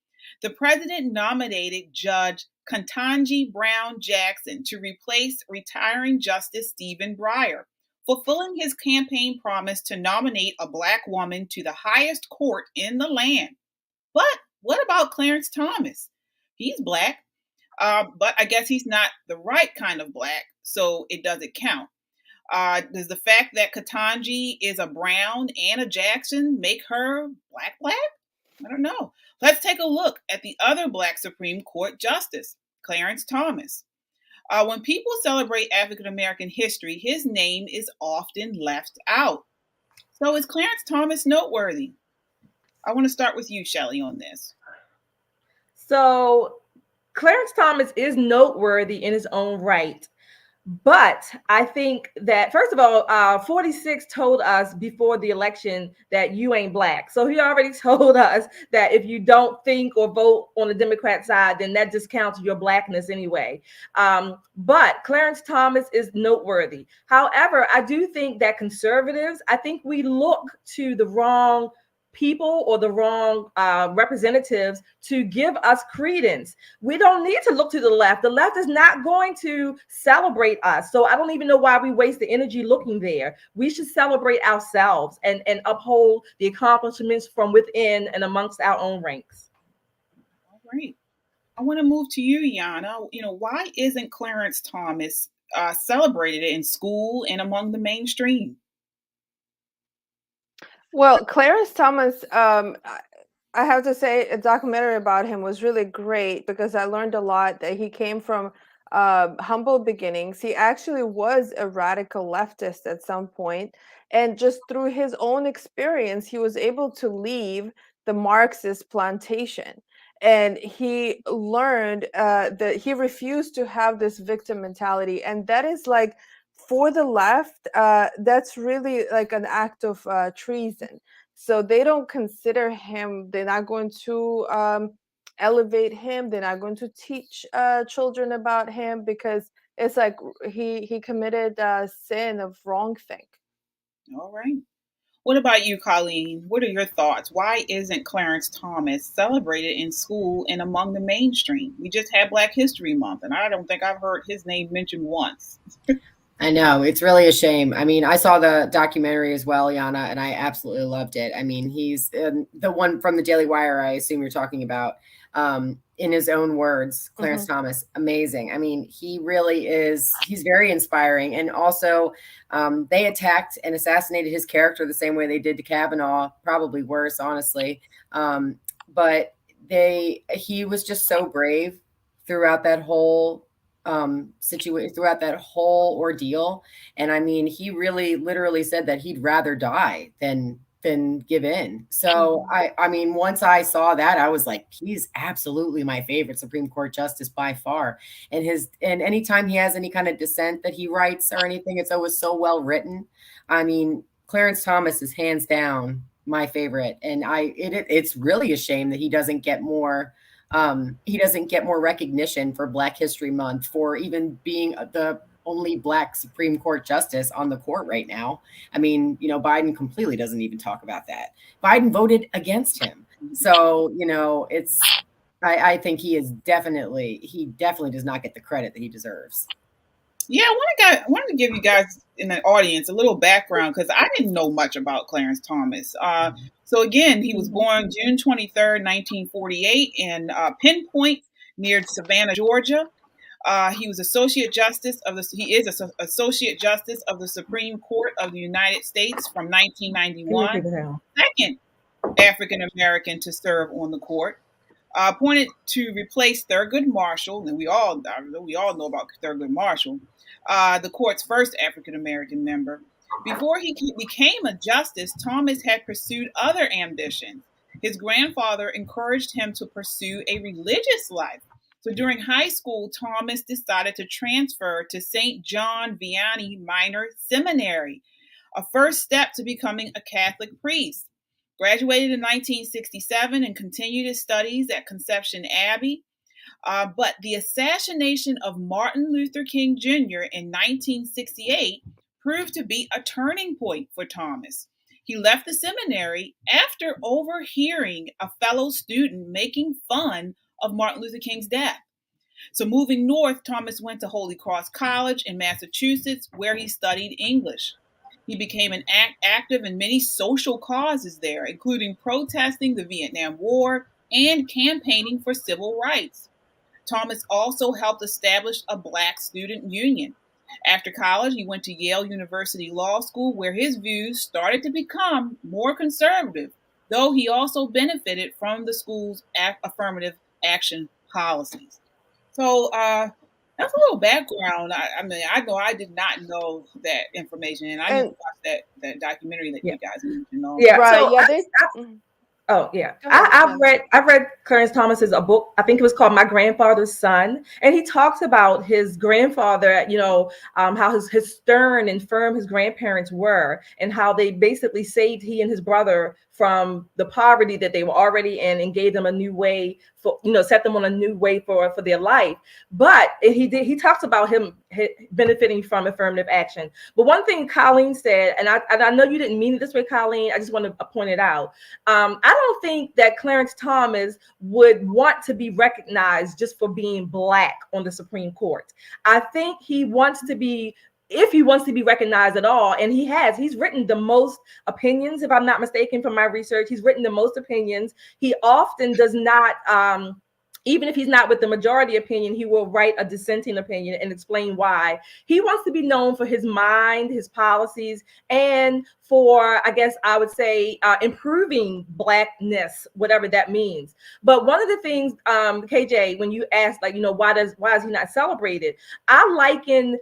The president nominated Judge Ketanji Brown Jackson to replace retiring Justice Stephen Breyer, fulfilling his campaign promise to nominate a Black woman to the highest court in the land. But what about Clarence Thomas? He's Black, but I guess he's not the right kind of Black, so it doesn't count. Does the fact that Ketanji is a Brown and a Jackson make her Black? I don't know. Let's take a look at the other Black Supreme Court Justice, Clarence Thomas. When people celebrate African American history, his name is often left out. So is Clarence Thomas noteworthy? I want to start with you, Shelly, on this. So Clarence Thomas is noteworthy in his own right. But I think that, first of all, 46 told us before the election that you ain't Black. So he already told us that if you don't think or vote on the Democrat side, then that discounts your Blackness anyway. But Clarence Thomas is noteworthy. However, I do think that conservatives, I think we look to the wrong people or the wrong representatives to give us credence. We don't need to look to the left. The left is not going to celebrate us. So I don't even know why we waste the energy looking there. We should celebrate ourselves and uphold the accomplishments from within and amongst our own ranks. All right. I want to move to you, Yana. Why isn't Clarence Thomas celebrated in school and among the mainstream? Well, Clarence Thomas, I have to say, a documentary about him was really great, because I learned a lot that he came from humble beginnings. He actually was a radical leftist at some point, and just through his own experience, he was able to leave the Marxist plantation. And he learned that he refused to have this victim mentality. And that is like, for the left, that's really like an act of treason. So they don't consider him, they're not going to elevate him, they're not going to teach children about him, because it's like he committed sin of wrongthink. All right. What about you, Colleen? What are your thoughts? Why isn't Clarence Thomas celebrated in school and among the mainstream? We just had Black History Month, and I don't think I've heard his name mentioned once. I know, it's really a shame. I mean, I saw the documentary as well, Yana, and I absolutely loved it. I mean, he's the one from the Daily Wire, I assume you're talking about, in his own words, Clarence Thomas, amazing. I mean, he really is, he's very inspiring. And also, they attacked and assassinated his character the same way they did to Kavanaugh, probably worse, honestly. But he was just so brave throughout that whole situation, throughout that whole ordeal. And I mean, he really literally said that he'd rather die than give in. So I mean, once I saw that, I was like, he's absolutely my favorite Supreme Court justice by far. And anytime he has any kind of dissent that he writes or anything, it's always so well written. I mean, Clarence Thomas is hands down my favorite, and it's really a shame that he doesn't get more recognition for Black History Month, for even being the only Black Supreme Court justice on the court right now. I mean, Biden completely doesn't even talk about that. Biden voted against him. So, I think he definitely does not get the credit that he deserves. Yeah, I wanted to give you guys in the audience a little background, because I didn't know much about Clarence Thomas. So again, he was born June 23rd, 1948 in Pinpoint near Savannah, Georgia. He was Associate Justice of the Associate Justice of the Supreme Court of the United States from 1991. Second African American to serve on the court. Appointed to replace Thurgood Marshall, and we all know about Thurgood Marshall, the court's first African American member. Before he became a justice, Thomas had pursued other ambitions. His grandfather encouraged him to pursue a religious life. So during high school, Thomas decided to transfer to St. John Vianney Minor Seminary, a first step to becoming a Catholic priest. Graduated in 1967 and continued his studies at Conception Abbey. But the assassination of Martin Luther King Jr. in 1968 proved to be a turning point for Thomas. He left the seminary after overhearing a fellow student making fun of Martin Luther King's death. So moving north, Thomas went to Holy Cross College in Massachusetts, where he studied English. He became active in many social causes there, including protesting the Vietnam War and campaigning for civil rights. Thomas also helped establish a Black student union. After college, he went to Yale University Law School, where his views started to become more conservative, though he also benefited from the school's affirmative action policies. So that's a little background. I mean, I know I did not know that information, and I need to watch that documentary that you guys mentioned. Yeah, right. I've read Clarence Thomas's a book. I think it was called My Grandfather's Son, and he talks about his grandfather. How his stern and firm his grandparents were, and how they basically saved he and his brother from the poverty that they were already in, and gave them a new way set them on a new way for their life. But he talks about him benefiting from affirmative action. But one thing Colleen said, and I know you didn't mean it this way, Colleen, I just want to point it out. I don't think that Clarence Thomas would want to be recognized just for being Black on the Supreme Court. I think he wants to be, if he wants to be recognized at all, and he's written the most opinions, if I'm not mistaken from my research, he's written the most opinions. He often does not, even if he's not with the majority opinion, he will write a dissenting opinion and explain why. He wants to be known for his mind, his policies, and for, I guess I would say, improving Blackness, whatever that means. But one of the things, KJ, when you asked, why is he not celebrated? I liken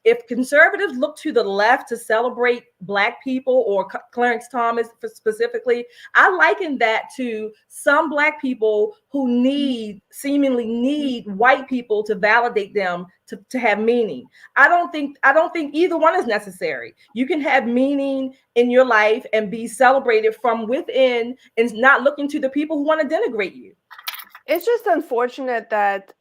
if conservatives look to the left to celebrate Black people, or Clarence Thomas specifically, I liken that to some Black people who seemingly need white people to validate them to have meaning. I don't think either one is necessary. You can have meaning in your life and be celebrated from within, and not looking to the people who want to denigrate you. It's just unfortunate that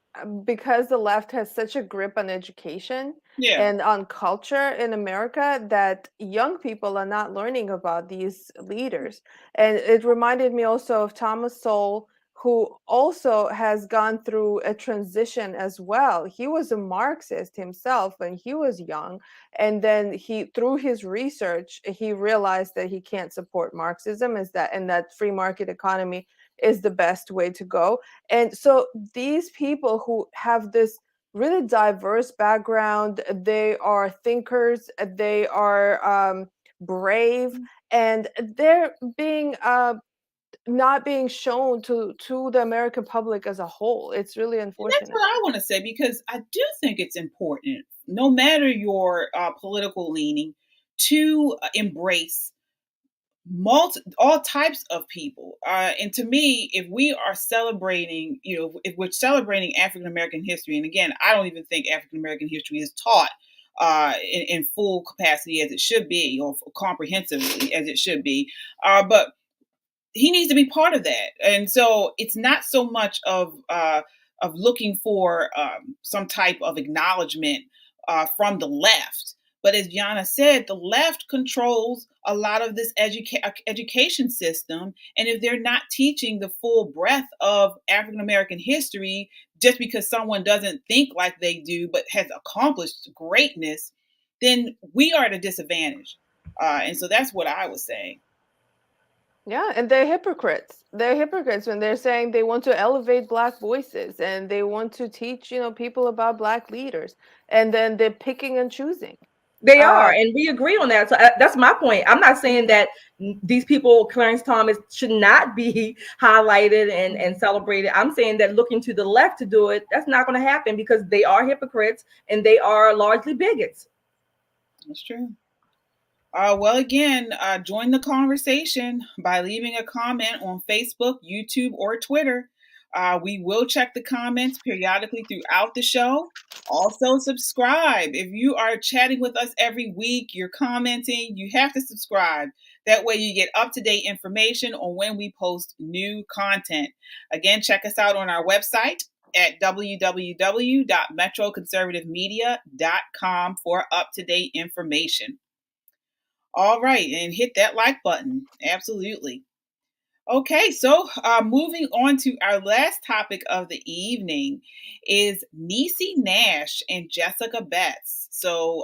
because the left has such a grip on education and on culture in America, that young people are not learning about these leaders. And it reminded me also of Thomas Sowell, who also has gone through a transition as well. He was a Marxist himself when he was young. And then through his research, he realized that he can't support Marxism, and that free market economy is the best way to go. And so these people who have this really diverse background, they are thinkers, they are brave, and they're being not being shown to the American public as a whole. It's really unfortunate. And that's what I want to say, because I do think it's important, no matter your political leaning, to embrace all types of people. And to me, if we are celebrating, if we're celebrating African American history, and again, I don't even think African American history is taught in full capacity as it should be, or comprehensively as it should be. But he needs to be part of that. And so it's not so much of looking for some type of acknowledgement from the left. But as Yana said, the left controls a lot of this education system. And if they're not teaching the full breadth of African American history, just because someone doesn't think like they do, but has accomplished greatness, then we are at a disadvantage. And so that's what I was saying. Yeah, and they're hypocrites. They're hypocrites when they're saying they want to elevate Black voices and they want to teach, people about Black leaders, and then they're picking and choosing. They are, and we agree on that. So that's my point. I'm not saying that these people, Clarence Thomas, should not be highlighted and celebrated. I'm saying that looking to the left to do it, that's not going to happen because they are hypocrites and they are largely bigots. That's true. Well, again, join the conversation by leaving a comment on Facebook, YouTube, or Twitter. We will check the comments periodically throughout the show. Also, subscribe. If you are chatting with us every week, you're commenting, you have to subscribe. That way you get up-to-date information on when we post new content. Again, check us out on our website at www.metroconservativemedia.com for up-to-date information. All right, and hit that like button. Absolutely. Okay, so moving on to our last topic of the evening is Niecy Nash and Jessica Betts. So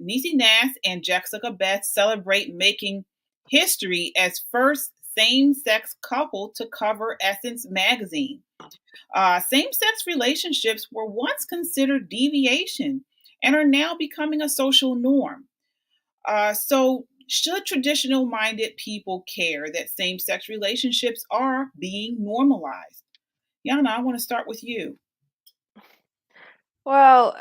Niecy Nash and Jessica Betts celebrate making history as first same-sex couple to cover Essence magazine. Same-sex relationships were once considered deviation and are now becoming a social norm. So should traditional-minded people care that same-sex relationships are being normalized? Yana, I want to start with you. Well,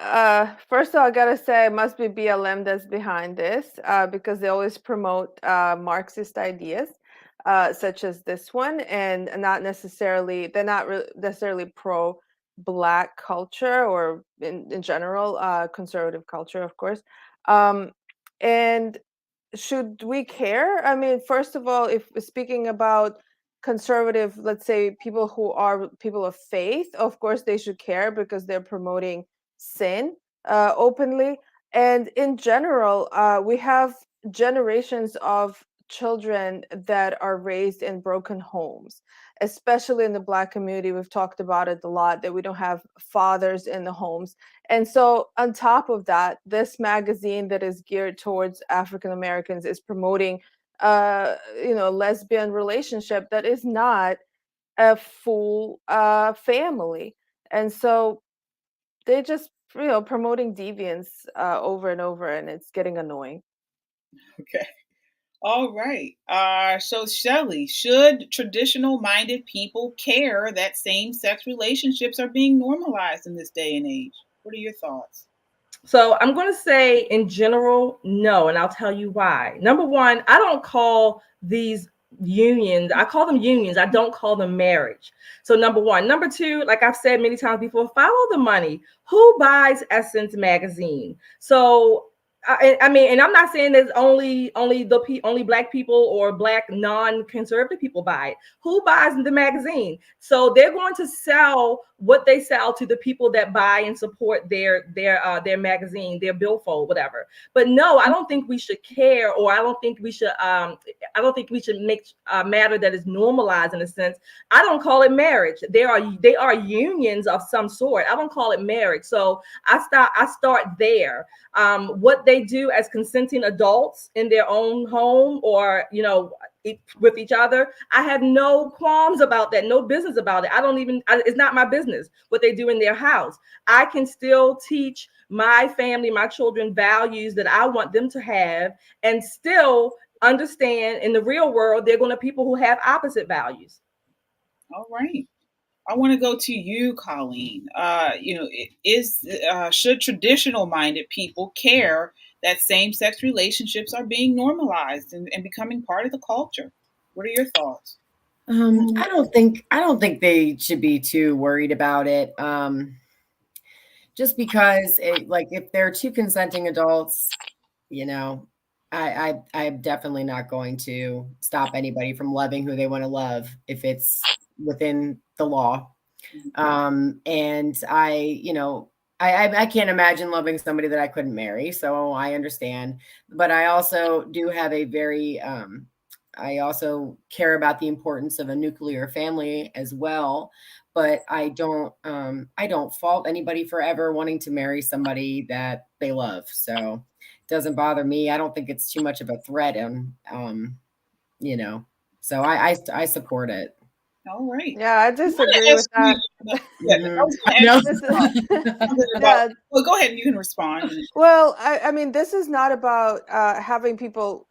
first of all, I gotta say it must be BLM that's behind this because they always promote Marxist ideas such as this one, and they're not necessarily pro Black culture or in general conservative culture, of course. And should we care? I mean, first of all, if speaking about conservative, let's say people who are people of faith, of course they should care because they're promoting sin openly. And in general, we have generations of children that are raised in broken homes, especially in the Black community. We've talked about it a lot that we don't have fathers in the homes. And so on top of that, this magazine that is geared towards African Americans is promoting lesbian relationship that is not a full family. And so they just promoting deviance over and over, and it's getting annoying. Okay. All right. So Shelly, should traditional-minded people care that same-sex relationships are being normalized in this day and age? What are your thoughts? So I'm going to say in general, no, and I'll tell you why. Number one, I don't call these unions, I call them unions. I don't call them marriage. So number one. Number two, like I've said many times before, follow the money. Who buys Essence magazine? So I mean, and I'm not saying there's only Black people or Black non-conservative people buy it. Who buys the magazine? So they're going to sell what they sell to the people that buy and support their magazine, their billfold, whatever. But no, I don't think we should care, or I don't think we should make a matter that is normalized in a sense. I don't call it marriage. They are unions of some sort. I don't call it marriage. So I start there. What they do as consenting adults in their own home or with each other, I have no qualms about that, no business about it. It's not my business what they do in their house. I can still teach my family, my children, values that I want them to have, and still understand in the real world they're going to people who have opposite values. All right. I want to go to you, Colleen. Should traditional-minded people care that same-sex relationships are being normalized and becoming part of the culture? What are your thoughts? I don't think they should be too worried about it. just because if they're two consenting adults, I'm definitely not going to stop anybody from loving who they want to love if it's within the law. And I can't imagine loving somebody that I couldn't marry. So I understand, but I also do have a very, I also care about the importance of a nuclear family as well. But I don't fault anybody for ever wanting to marry somebody that they love. So it doesn't bother me. I don't think it's too much of a threat. And, so I support it. All right. Yeah, I disagree with that. Yeah. Well, go ahead. You can respond. Well, I mean, this is not about having people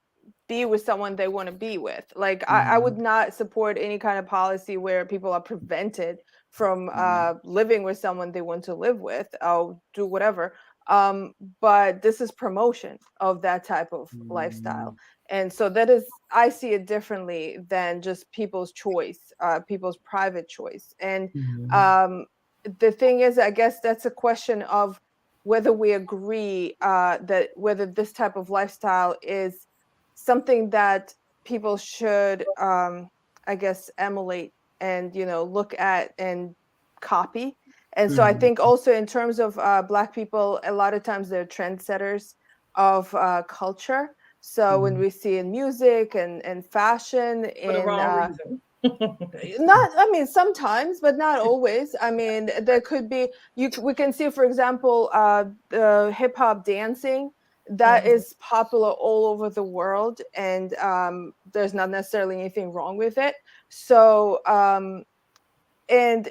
be with someone they want to be with. Like, I would not support any kind of policy where people are prevented from living with someone they want to live with or do whatever. But this is promotion of that type of lifestyle. And so I see it differently than just people's choice, people's private choice. And the thing is, I guess that's a question of whether we agree that whether this type of lifestyle is something that people should, I guess, emulate and, look at and copy. And so I think also in terms of Black people, a lot of times they're trendsetters of culture. So when we see in music and fashion and sometimes, but not always. I mean, there could be we can see, for example, hip hop dancing that is popular all over the world, and there's not necessarily anything wrong with it. So and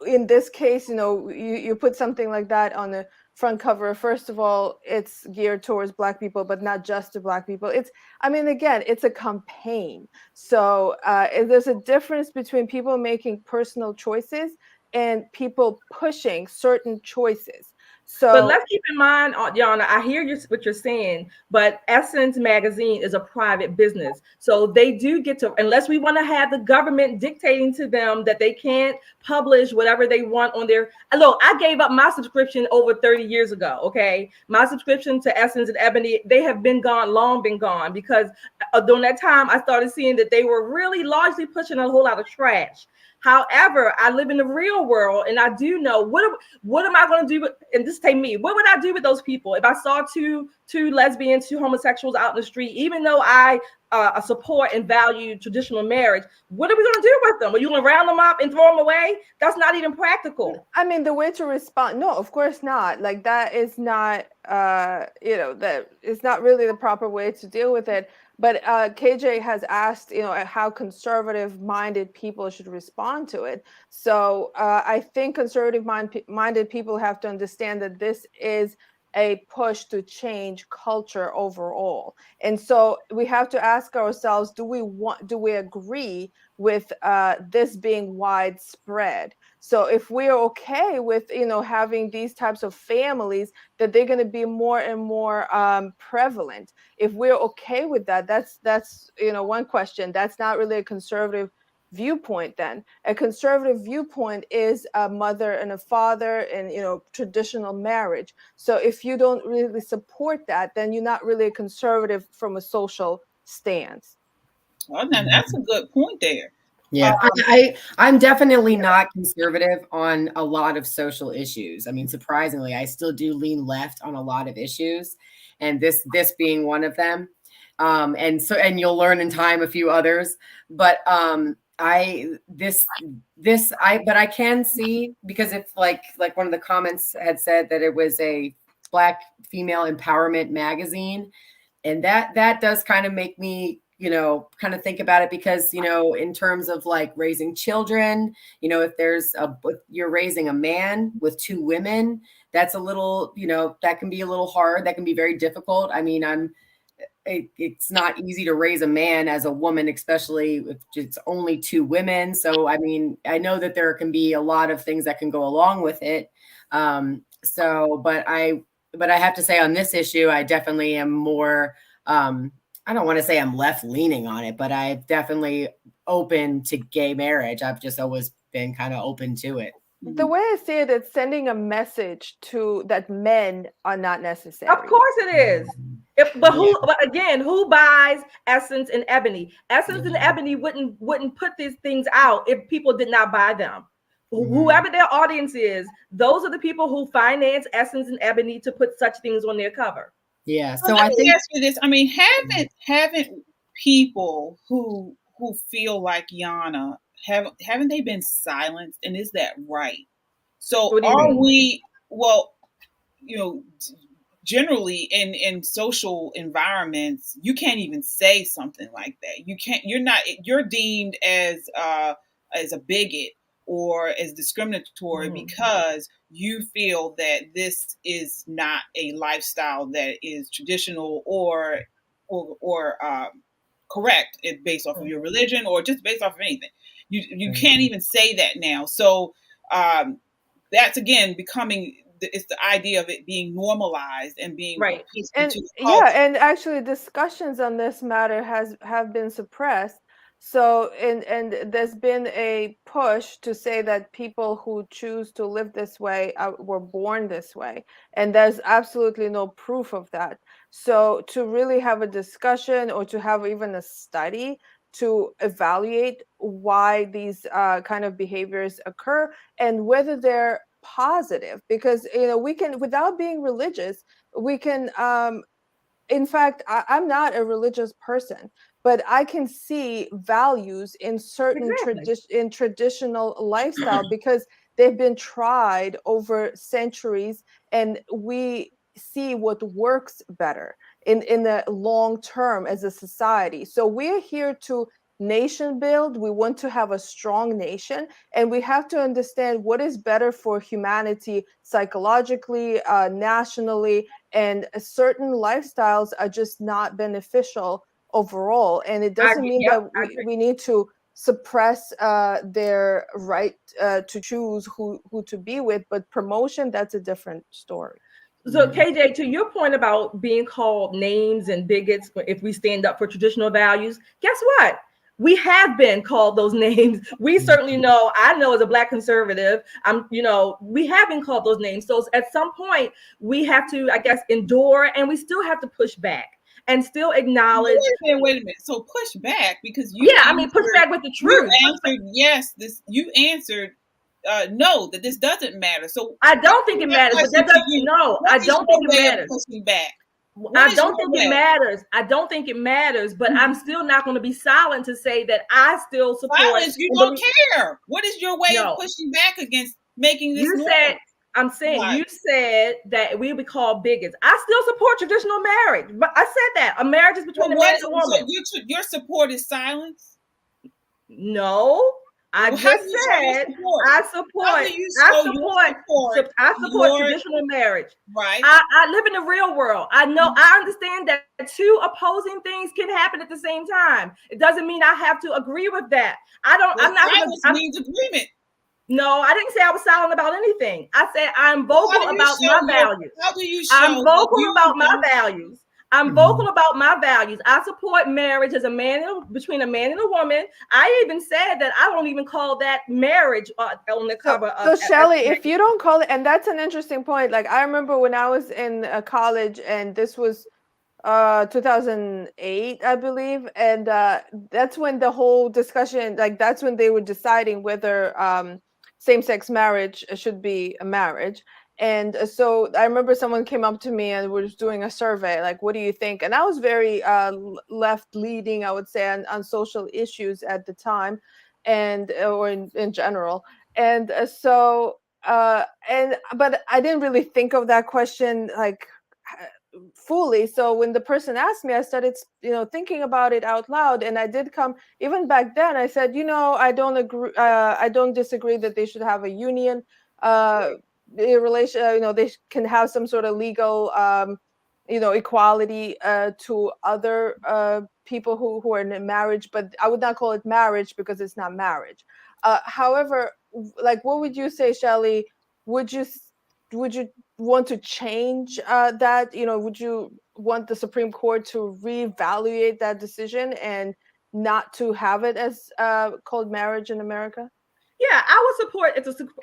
in this case, you put something like that on the front cover. First of all, it's geared towards Black people, but not just to Black people. Again, it's a campaign. So there's a difference between people making personal choices and people pushing certain choices. So, but let's keep in mind, Yana, I hear what you're saying, but Essence Magazine is a private business. So they do get to, unless we want to have the government dictating to them that they can't publish whatever they want on their, look, I gave up my subscription over 30 years ago, okay? My subscription to Essence and Ebony, they have been gone, long been gone, because during that time, I started seeing that they were really largely pushing a whole lot of trash. However, I live in the real world, and I do know what am I going to do with, and this take me, what would I do with those people if I saw two lesbians, two homosexuals out in the street? Even though I support and value traditional marriage, what are we going to do with them? Are you going to round them up and throw them away? That's not even practical. I mean, the way to respond, no, of course not. Like, that is not, that is not really the proper way to deal with it. But KJ has asked, how conservative-minded people should respond to it. So I think conservative-minded people have to understand that this is a push to change culture overall. And so we have to ask ourselves, do we agree with this being widespread? So if we're okay with, having these types of families, that they're going to be more and more prevalent. If we're okay with that, that's one question. That's not really a conservative viewpoint. Then a conservative viewpoint is a mother and a father and traditional marriage. So if you don't really support that, then you're not really a conservative from a social stance. Well, that's a good point there. Yeah, I'm definitely not conservative on a lot of social issues. I mean, surprisingly, I still do lean left on a lot of issues, and this being one of them. And you'll learn in time a few others. But I can see, because if like one of the comments had said that it was a Black female empowerment magazine, and that does kind of make me kind of think about it, because in terms of like raising children, if you're raising a man with two women, that's a little, that can be a little hard. That can be very difficult. I mean, it's not easy to raise a man as a woman, especially if it's only two women. So, I mean, I know that there can be a lot of things that can go along with it. But I have to say, on this issue, I definitely am more, I don't want to say I'm left leaning on it, but I'm definitely open to gay marriage. I've just always been kind of open to it. The way I see it, it's sending a message to that men are not necessary. Of course it is. But again, who buys Essence and Ebony? Essence and Ebony wouldn't put these things out if people did not buy them. Whoever their audience is, those are the people who finance Essence and Ebony to put such things on their cover. Yeah. So let me ask you this. I mean, haven't people who feel like Yana haven't they been silenced? And is that right? So are we, well, generally in social environments, you can't even say something like that. You're deemed as a bigot or as discriminatory because you feel that this is not a lifestyle that is traditional or correct based off of your religion or just based off of anything. You can't even say that now. So that's again becoming it's the idea of it being normalized and being right. And and actually discussions on this matter have been suppressed. So and there's been a push to say that people who choose to live this way were born this way, and there's absolutely no proof of that. So to really have a discussion or to have even a study to evaluate why these kind of behaviors occur and whether they're positive, because we can, without being religious, we can in fact, I'm not a religious person, but I can see values in certain traditional lifestyle because they've been tried over centuries, and we see what works better in the long term as a society. So we're here to nation build. We want to have a strong nation, and we have to understand what is better for humanity psychologically, nationally, and certain lifestyles are just not beneficial overall. And it doesn't mean that we need to suppress their right to choose who to be with, but promotion, that's a different story. So KJ, to your point about being called names and bigots if we stand up for traditional values, guess what? We have been called those names. We certainly know, I know as a Black conservative, we have been called those names. So at some point we have to, I guess, endure, and we still have to push back and still acknowledge. Wait a minute. So push back because push back with the truth. You answered yes. You answered no, that this doesn't matter. So I don't think it matters, but that doesn't. No, I don't think it matters. Pushing back. I don't think it matters. I don't think it matters, but I'm still not going to be silent to say that I still support. Silence, you don't care. What is your way of pushing back against making this normal? You said that we would be called bigots. I still support traditional marriage, but I said that a marriage is between a man and a woman. So your support is silence? No. I just said I support traditional marriage. Right. I live in the real world. I know. I understand that two opposing things can happen at the same time. It doesn't mean I have to agree with that. Silence means agreement. No, I didn't say I was silent about anything. I said I'm vocal about my values. How do you show? I'm vocal about my values. I'm vocal about my values. I support marriage as between a man and a woman. I even said that I don't even call that marriage on the cover. So Shelly, if you don't call it, and that's an interesting point. Like I remember when I was in college, and this was 2008, I believe, and that's when the whole discussion, like that's when they were deciding whether same-sex marriage should be a marriage. And so I remember someone came up to me and was doing a survey, like, what do you think? And I was very left leaning, I would say, on social issues at the time, and or in general. And but I didn't really think of that question like fully. So when the person asked me, I started, thinking about it out loud. And I did come, even back then, I said, I don't agree. I don't disagree that they should have a union. The relation, they can have some sort of legal, equality to other people who are in marriage, but I would not call it marriage because it's not marriage. However, like, what would you say, Shelly? Would you want to change that? Would you want the Supreme Court to reevaluate that decision and not to have it as called marriage in America? Yeah, I would support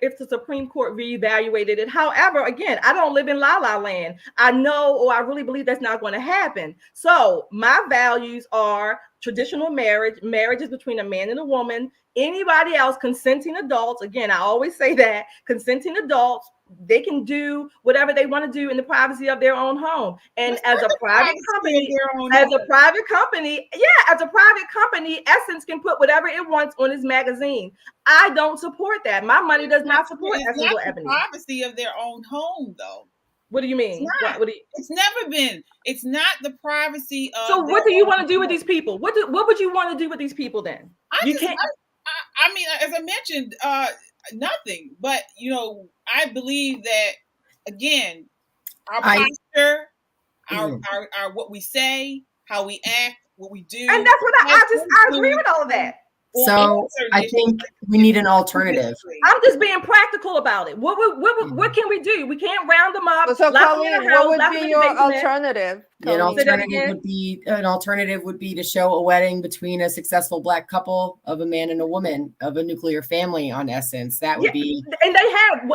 if the Supreme Court reevaluated it. However, again, I don't live in La La Land. I know, or I really believe that's not going to happen. So my values are traditional marriage. Marriage is between a man and a woman. Anybody else, consenting adults, again, I always say that, consenting adults, they can do whatever they want to do in the privacy of their own home. And as a private company, as a private company, Essence can put whatever it wants on its magazine. I don't support that. My money does not support It's Essence not or the Ebony. privacy of their own home, though. What do you mean? It's never been. It's not the privacy of. So what do you want to do with these people? What would you want to do with these people then? I mean, as I mentioned, nothing. But I believe that again, our posture, our what we say, how we act, what we do, and that's what I agree with all of that. So I think we need an alternative. I'm just being practical about it. What can we do? We can't round them up. So, Colleen, what would be your alternative? An alternative would be to show a wedding between a successful Black couple of a man and a woman of a nuclear family on Essence. That would be, and they have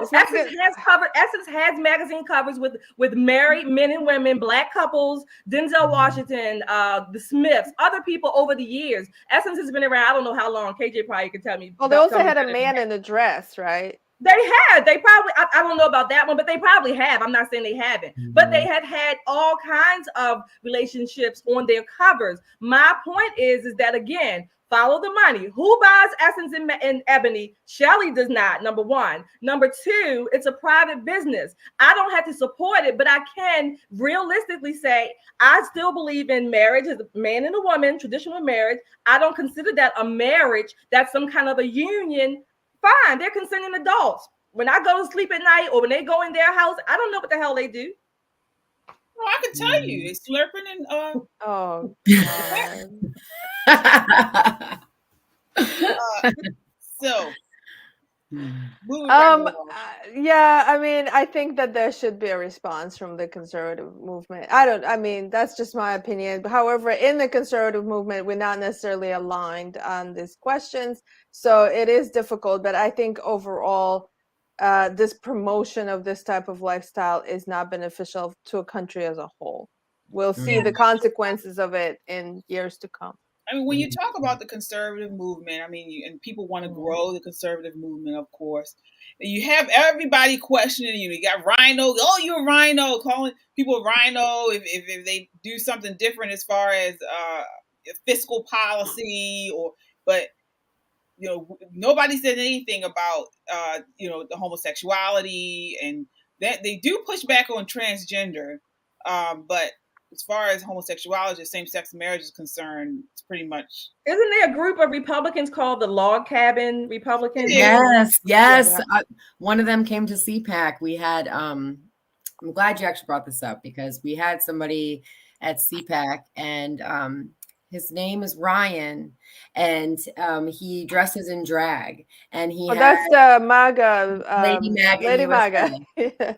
Essence has magazine covers with married men and women, Black couples, Denzel Washington, the Smiths, other people over the years. Essence has been around. I don't know how long. KJ probably can tell me. Well, they also had a man in a dress, right? They probably, I don't know about that one, but they probably have. I'm not saying they haven't, but they have had all kinds of relationships on their covers. My point is that, again, follow the money. Who buys Essence and Ebony? Shelly does not, number one. Number two, it's a private business. I don't have to support it, but I can realistically say I still believe in marriage as a man and a woman, traditional marriage. I don't consider that a marriage. That's some kind of a union. Fine, they're consenting adults. When I go to sleep at night or when they go in their house, I don't know what the hell they do. Well, I can tell you, it's slurping and oh God. So yeah, I mean, I think that there should be a response from the conservative movement. I mean, that's just my opinion. However, in the conservative movement, we're not necessarily aligned on these questions. So it is difficult, but I think overall, this promotion of this type of lifestyle is not beneficial to a country as a whole. We'll see the consequences of it in years to come. I mean, when you talk about the conservative movement, I mean, and people want to grow the conservative movement, of course. You have everybody questioning you. You got Rhino. Oh, you're a Rhino. Calling people Rhino if they do something different as far as fiscal policy but nobody said anything about the homosexuality, and that they do push back on transgender, but as far as homosexuality, same-sex marriage is concerned, it's pretty much. Isn't there a group of Republicans called the Log Cabin Republicans? Yes. One of them came to CPAC. We had, I'm glad you actually brought this up, because we had somebody at CPAC, and his name is Ryan, and he dresses in drag, and that's the MAGA, Lady MAGA. Lady MAGA. Yes.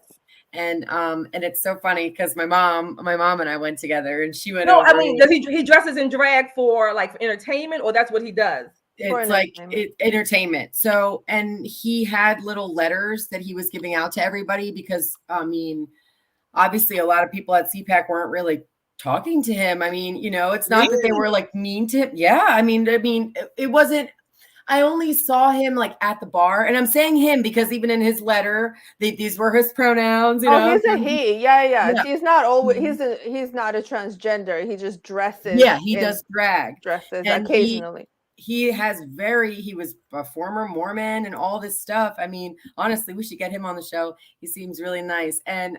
And it's so funny because my mom and I went together, and she went. No, I mean, does he dresses in drag for like entertainment, or that's what he does? It's like entertainment. So, and he had little letters that he was giving out to everybody, because I mean, obviously a lot of people at CPAC weren't really talking to him. I mean, it's not that they were like mean to him. Yeah. I mean, it wasn't. I only saw him like at the bar, and I'm saying him because even in his letter, these were his pronouns. He's a he. Yeah. He's not always. He's not a transgender. He just dresses. Yeah, he does drag. Dresses and occasionally. He was a former Mormon and all this stuff. I mean, honestly, we should get him on the show. He seems really nice. And,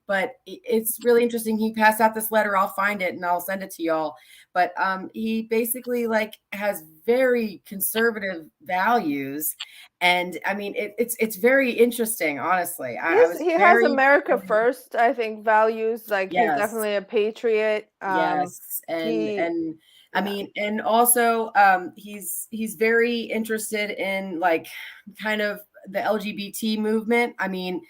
but it's really interesting. He passed out this letter. I'll find it and I'll send it to y'all. But, he basically like has very conservative values. And I mean, it's very interesting, honestly. He has America first, I think, values. Like he's definitely a patriot. Yes. And I mean, and also he's very interested in like kind of the LGBT movement. I mean,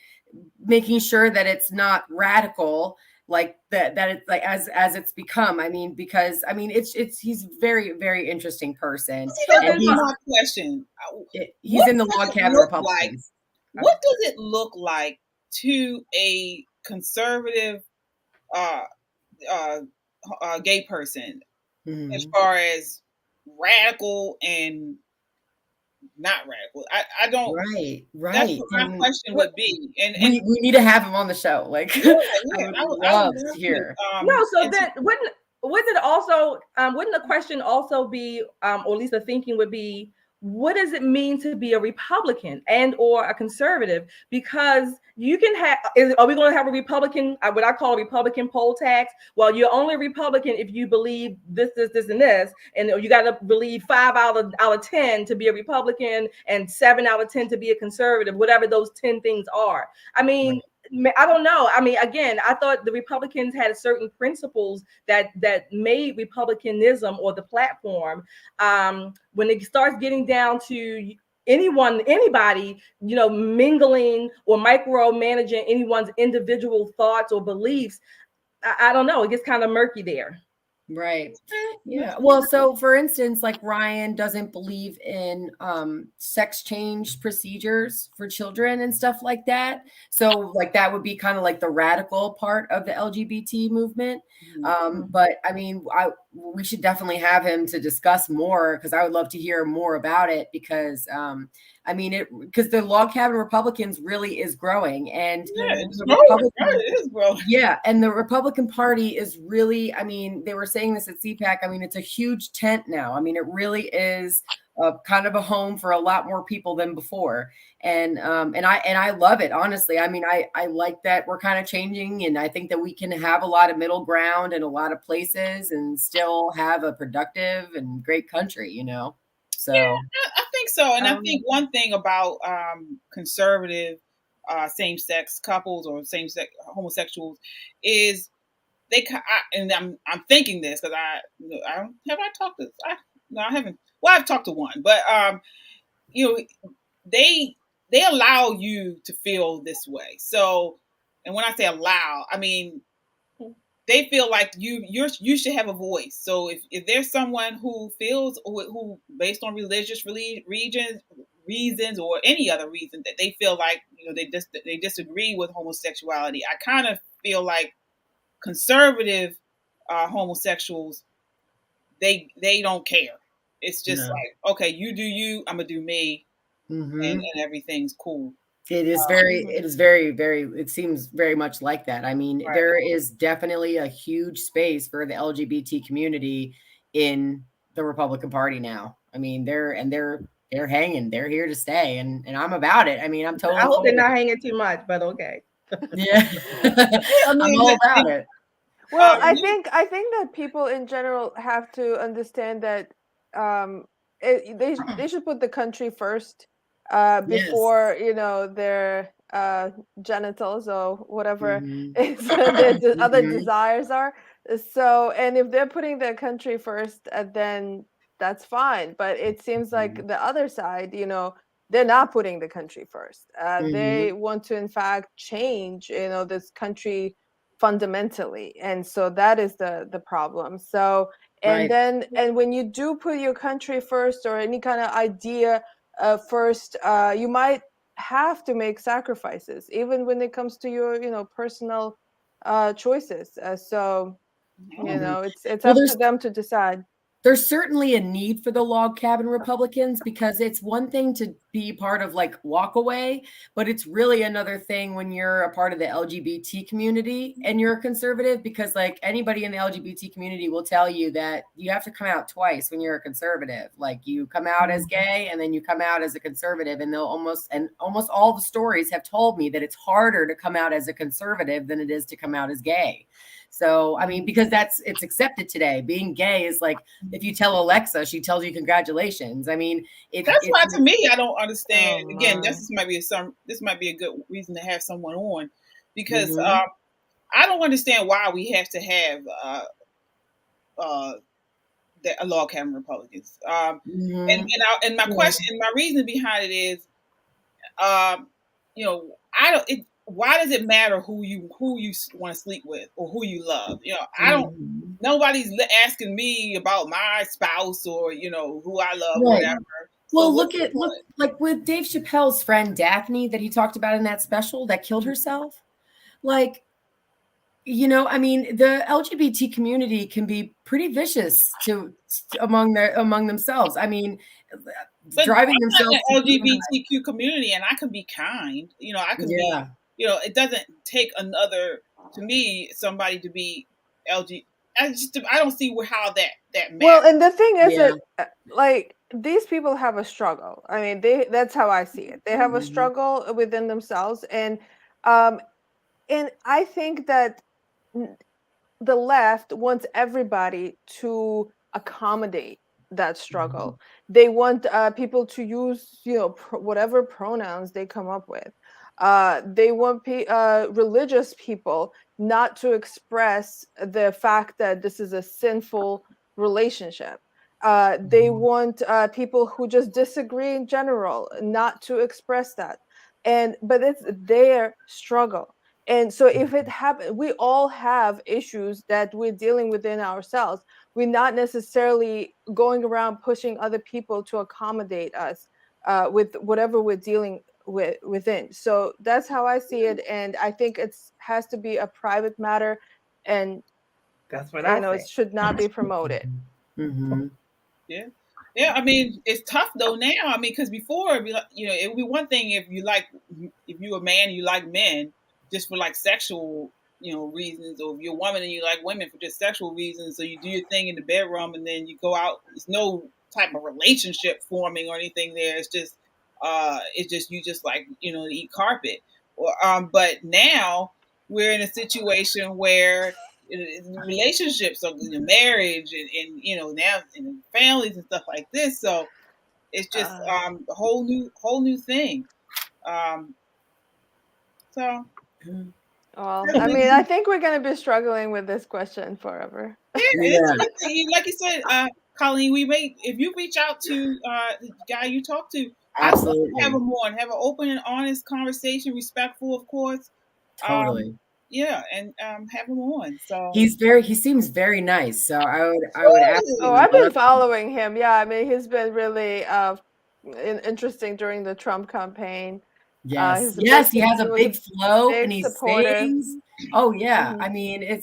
making sure that it's not radical like that it's like as it's become. I mean, because I mean he's very, very interesting person. So And that's my question. he's in the log cabin Republicans. What does it look like to a conservative gay person as far as radical and not radical? I don't. Right. That's what my question would be. And we need to have him on the show. Like, I would love to hear. No, so then wouldn't the question also be, or at least the thinking would be, what does it mean to be a Republican and or a conservative? Because you can have, are we going to have a Republican, what I call a Republican poll tax? Well, you're only a Republican if you believe this, and this, and you got to believe 5 out of 10 to be a Republican and 7 out of 10 to be a conservative, whatever those 10 things are. I mean, I don't know. I mean, again, I thought the Republicans had certain principles that made Republicanism or the platform. When it starts getting down to anybody, mingling or micromanaging anyone's individual thoughts or beliefs, I don't know. It gets kind of murky there. Right. Yeah. Well, so for instance, like Ryan doesn't believe in sex change procedures for children and stuff like that. So like that would be kind of like the radical part of the LGBT movement. But I mean, we should definitely have him to discuss more, because I would love to hear more about it, because I mean, because the log cabin Republicans really is growing, and it is growing. Yeah, and the Republican Party is really, I mean, they were saying this at CPAC. I mean, it's a huge tent now. I mean, it really is kind of a home for a lot more people than before, and I love it, honestly. I mean, I like that we're kind of changing, and I think that we can have a lot of middle ground in a lot of places and still have a productive and great country, So yeah, I think so. And I think one thing about conservative same-sex couples or same-sex homosexuals is and I'm thinking this because I talked to no, I haven't. Well, I've talked to one, but they allow you to feel this way. So, and when I say allow, I mean they feel like you should have a voice. So if there's someone who feels who based on religious reasons or any other reason that they feel like they disagree with homosexuality, I kind of feel like conservative homosexuals they don't care. It's just like, okay, you do you, I'm gonna do me, and everything's cool. It is very, very, it seems very much like that. I mean, there is definitely a huge space for the LGBT community in the Republican Party now. I mean, they're hanging, they're here to stay, and I'm about it. I mean, I'm totally. I hope they're not hanging too much, but okay. Yeah, I'm all about it. Well, I think that people in general have to understand that they should put the country first before their genitals or whatever their other desires are. So, and if they're putting their country first, then that's fine. But it seems like the other side, they're not putting the country first. They want to, in fact, change, this country fundamentally, and so that is the problem. So, and then when you do put your country first or any kind of idea first, you might have to make sacrifices, even when it comes to your personal choices. So it's up to them to decide. There's certainly a need for the log cabin Republicans, because it's one thing to be part of like walk away, but it's really another thing when you're a part of the LGBT community and you're a conservative, because like anybody in the LGBT community will tell you that you have to come out twice when you're a conservative. Like you come out as gay and then you come out as a conservative, and almost all the stories have told me that it's harder to come out as a conservative than it is to come out as gay. So, I mean, because it's accepted today. Being gay is like, if you tell Alexa, she tells you congratulations. I mean, that's why to me, I don't understand. Again, this might be a good reason to have someone on, because I don't understand why we have to have the log cabin Republicans. And my question, my reason behind it is, why does it matter who you want to sleep with or who you love? I don't. Nobody's asking me about my spouse or who I love, or whatever. Well, look like with Dave Chappelle's friend Daphne that he talked about in that special that killed herself. Like, I mean, the LGBT community can be pretty vicious among themselves. I mean, but driving themselves to the LGBTQ community, and I can be kind. I can be. It doesn't take somebody to be LGBT. I don't see how that matters. Well, and the thing is that like these people have a struggle. I mean, that's how I see it. They have a struggle within themselves, and I think that the left wants everybody to accommodate that struggle. They want people to use whatever pronouns they come up with. They want religious people not to express the fact that this is a sinful relationship. They want people who just disagree in general not to express that. But it's their struggle. And so if it happens, we all have issues that we're dealing within ourselves. We're not necessarily going around pushing other people to accommodate us with whatever we're dealing within. So that's how I see it. And I think has to be a private matter. And that's what I know. It should not be promoted. Yeah. Yeah, I mean, it's tough though now. I mean, because before, it would be one thing if you're a man and you like men, just for like sexual, reasons, or if you're a woman and you like women for just sexual reasons, so you do your thing in the bedroom and then you go out. There's no type of relationship forming or anything there. It's just you just like to eat carpet. But now we're in a situation where relationships or marriage and now in families and stuff like this. So it's just a whole new thing. So. Well, I mean, I think we're going to be struggling with this question forever. Like you said, Colleen, if you reach out to the guy you talk to, absolutely have him on, have an open and honest conversation, respectful, of course. Totally. And have him on. So he seems very nice. So I would absolutely. I've been following him. Yeah, I mean, he's been really interesting during the Trump campaign. Yes, he has a big flow and he sings. Oh yeah, I mean, and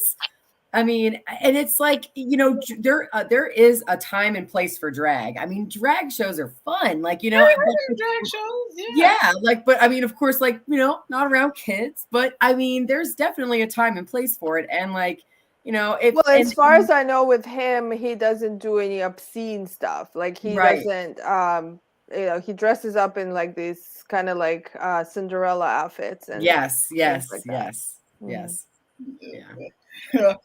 it's like there is a time and place for drag. I mean, drag shows are fun, like drag shows, yeah. Like, but I mean, of course, like not around kids, but I mean, there's definitely a time and place for it, and like as far as I know, with him, he doesn't do any obscene stuff. Like he doesn't. He dresses up in like these kind of like Cinderella outfits. And yes. Yeah. All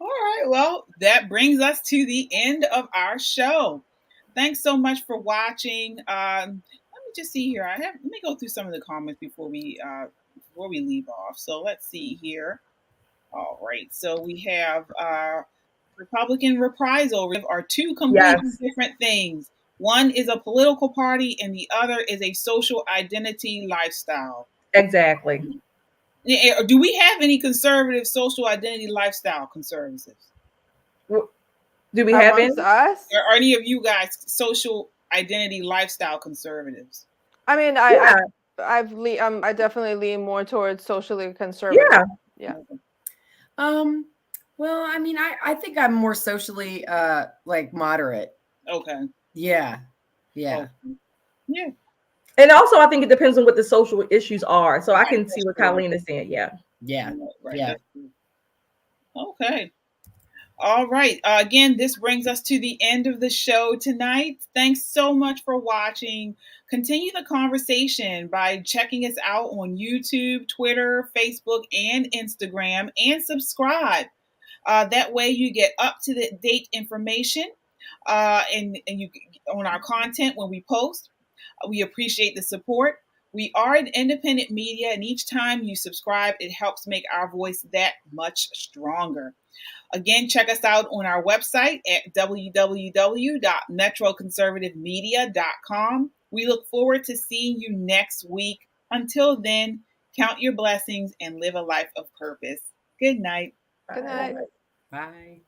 right. Well, that brings us to the end of our show. Thanks so much for watching. Let me just see here. Let me go through some of the comments before we leave off. So let's see here. All right. So we have Republican reprisal are two completely different things. One is a political party and the other is a social identity lifestyle. Exactly. Do we have any conservative social identity lifestyle conservatives? Do we have any? Us? Are any of you guys social identity lifestyle conservatives? I mean, I definitely lean more towards socially conservative. Yeah. Well, I mean, I think I'm more socially like moderate. Okay. Yeah. Yeah. And also, I think it depends on what the social issues are. So I can see what Colleen is saying. Yeah. Okay. All right. Again, this brings us to the end of the show tonight. Thanks so much for watching. Continue the conversation by checking us out on YouTube, Twitter, Facebook, and Instagram, and subscribe. That way you get up-to-date information and you on our content when we post. We appreciate the support. We are an independent media, and each time you subscribe, it helps make our voice that much stronger. Again, check us out on our website at www.metroconservativemedia.com. We look forward to seeing you next week. Until then, Count your blessings and live a life of purpose. Good night. Good night. Bye.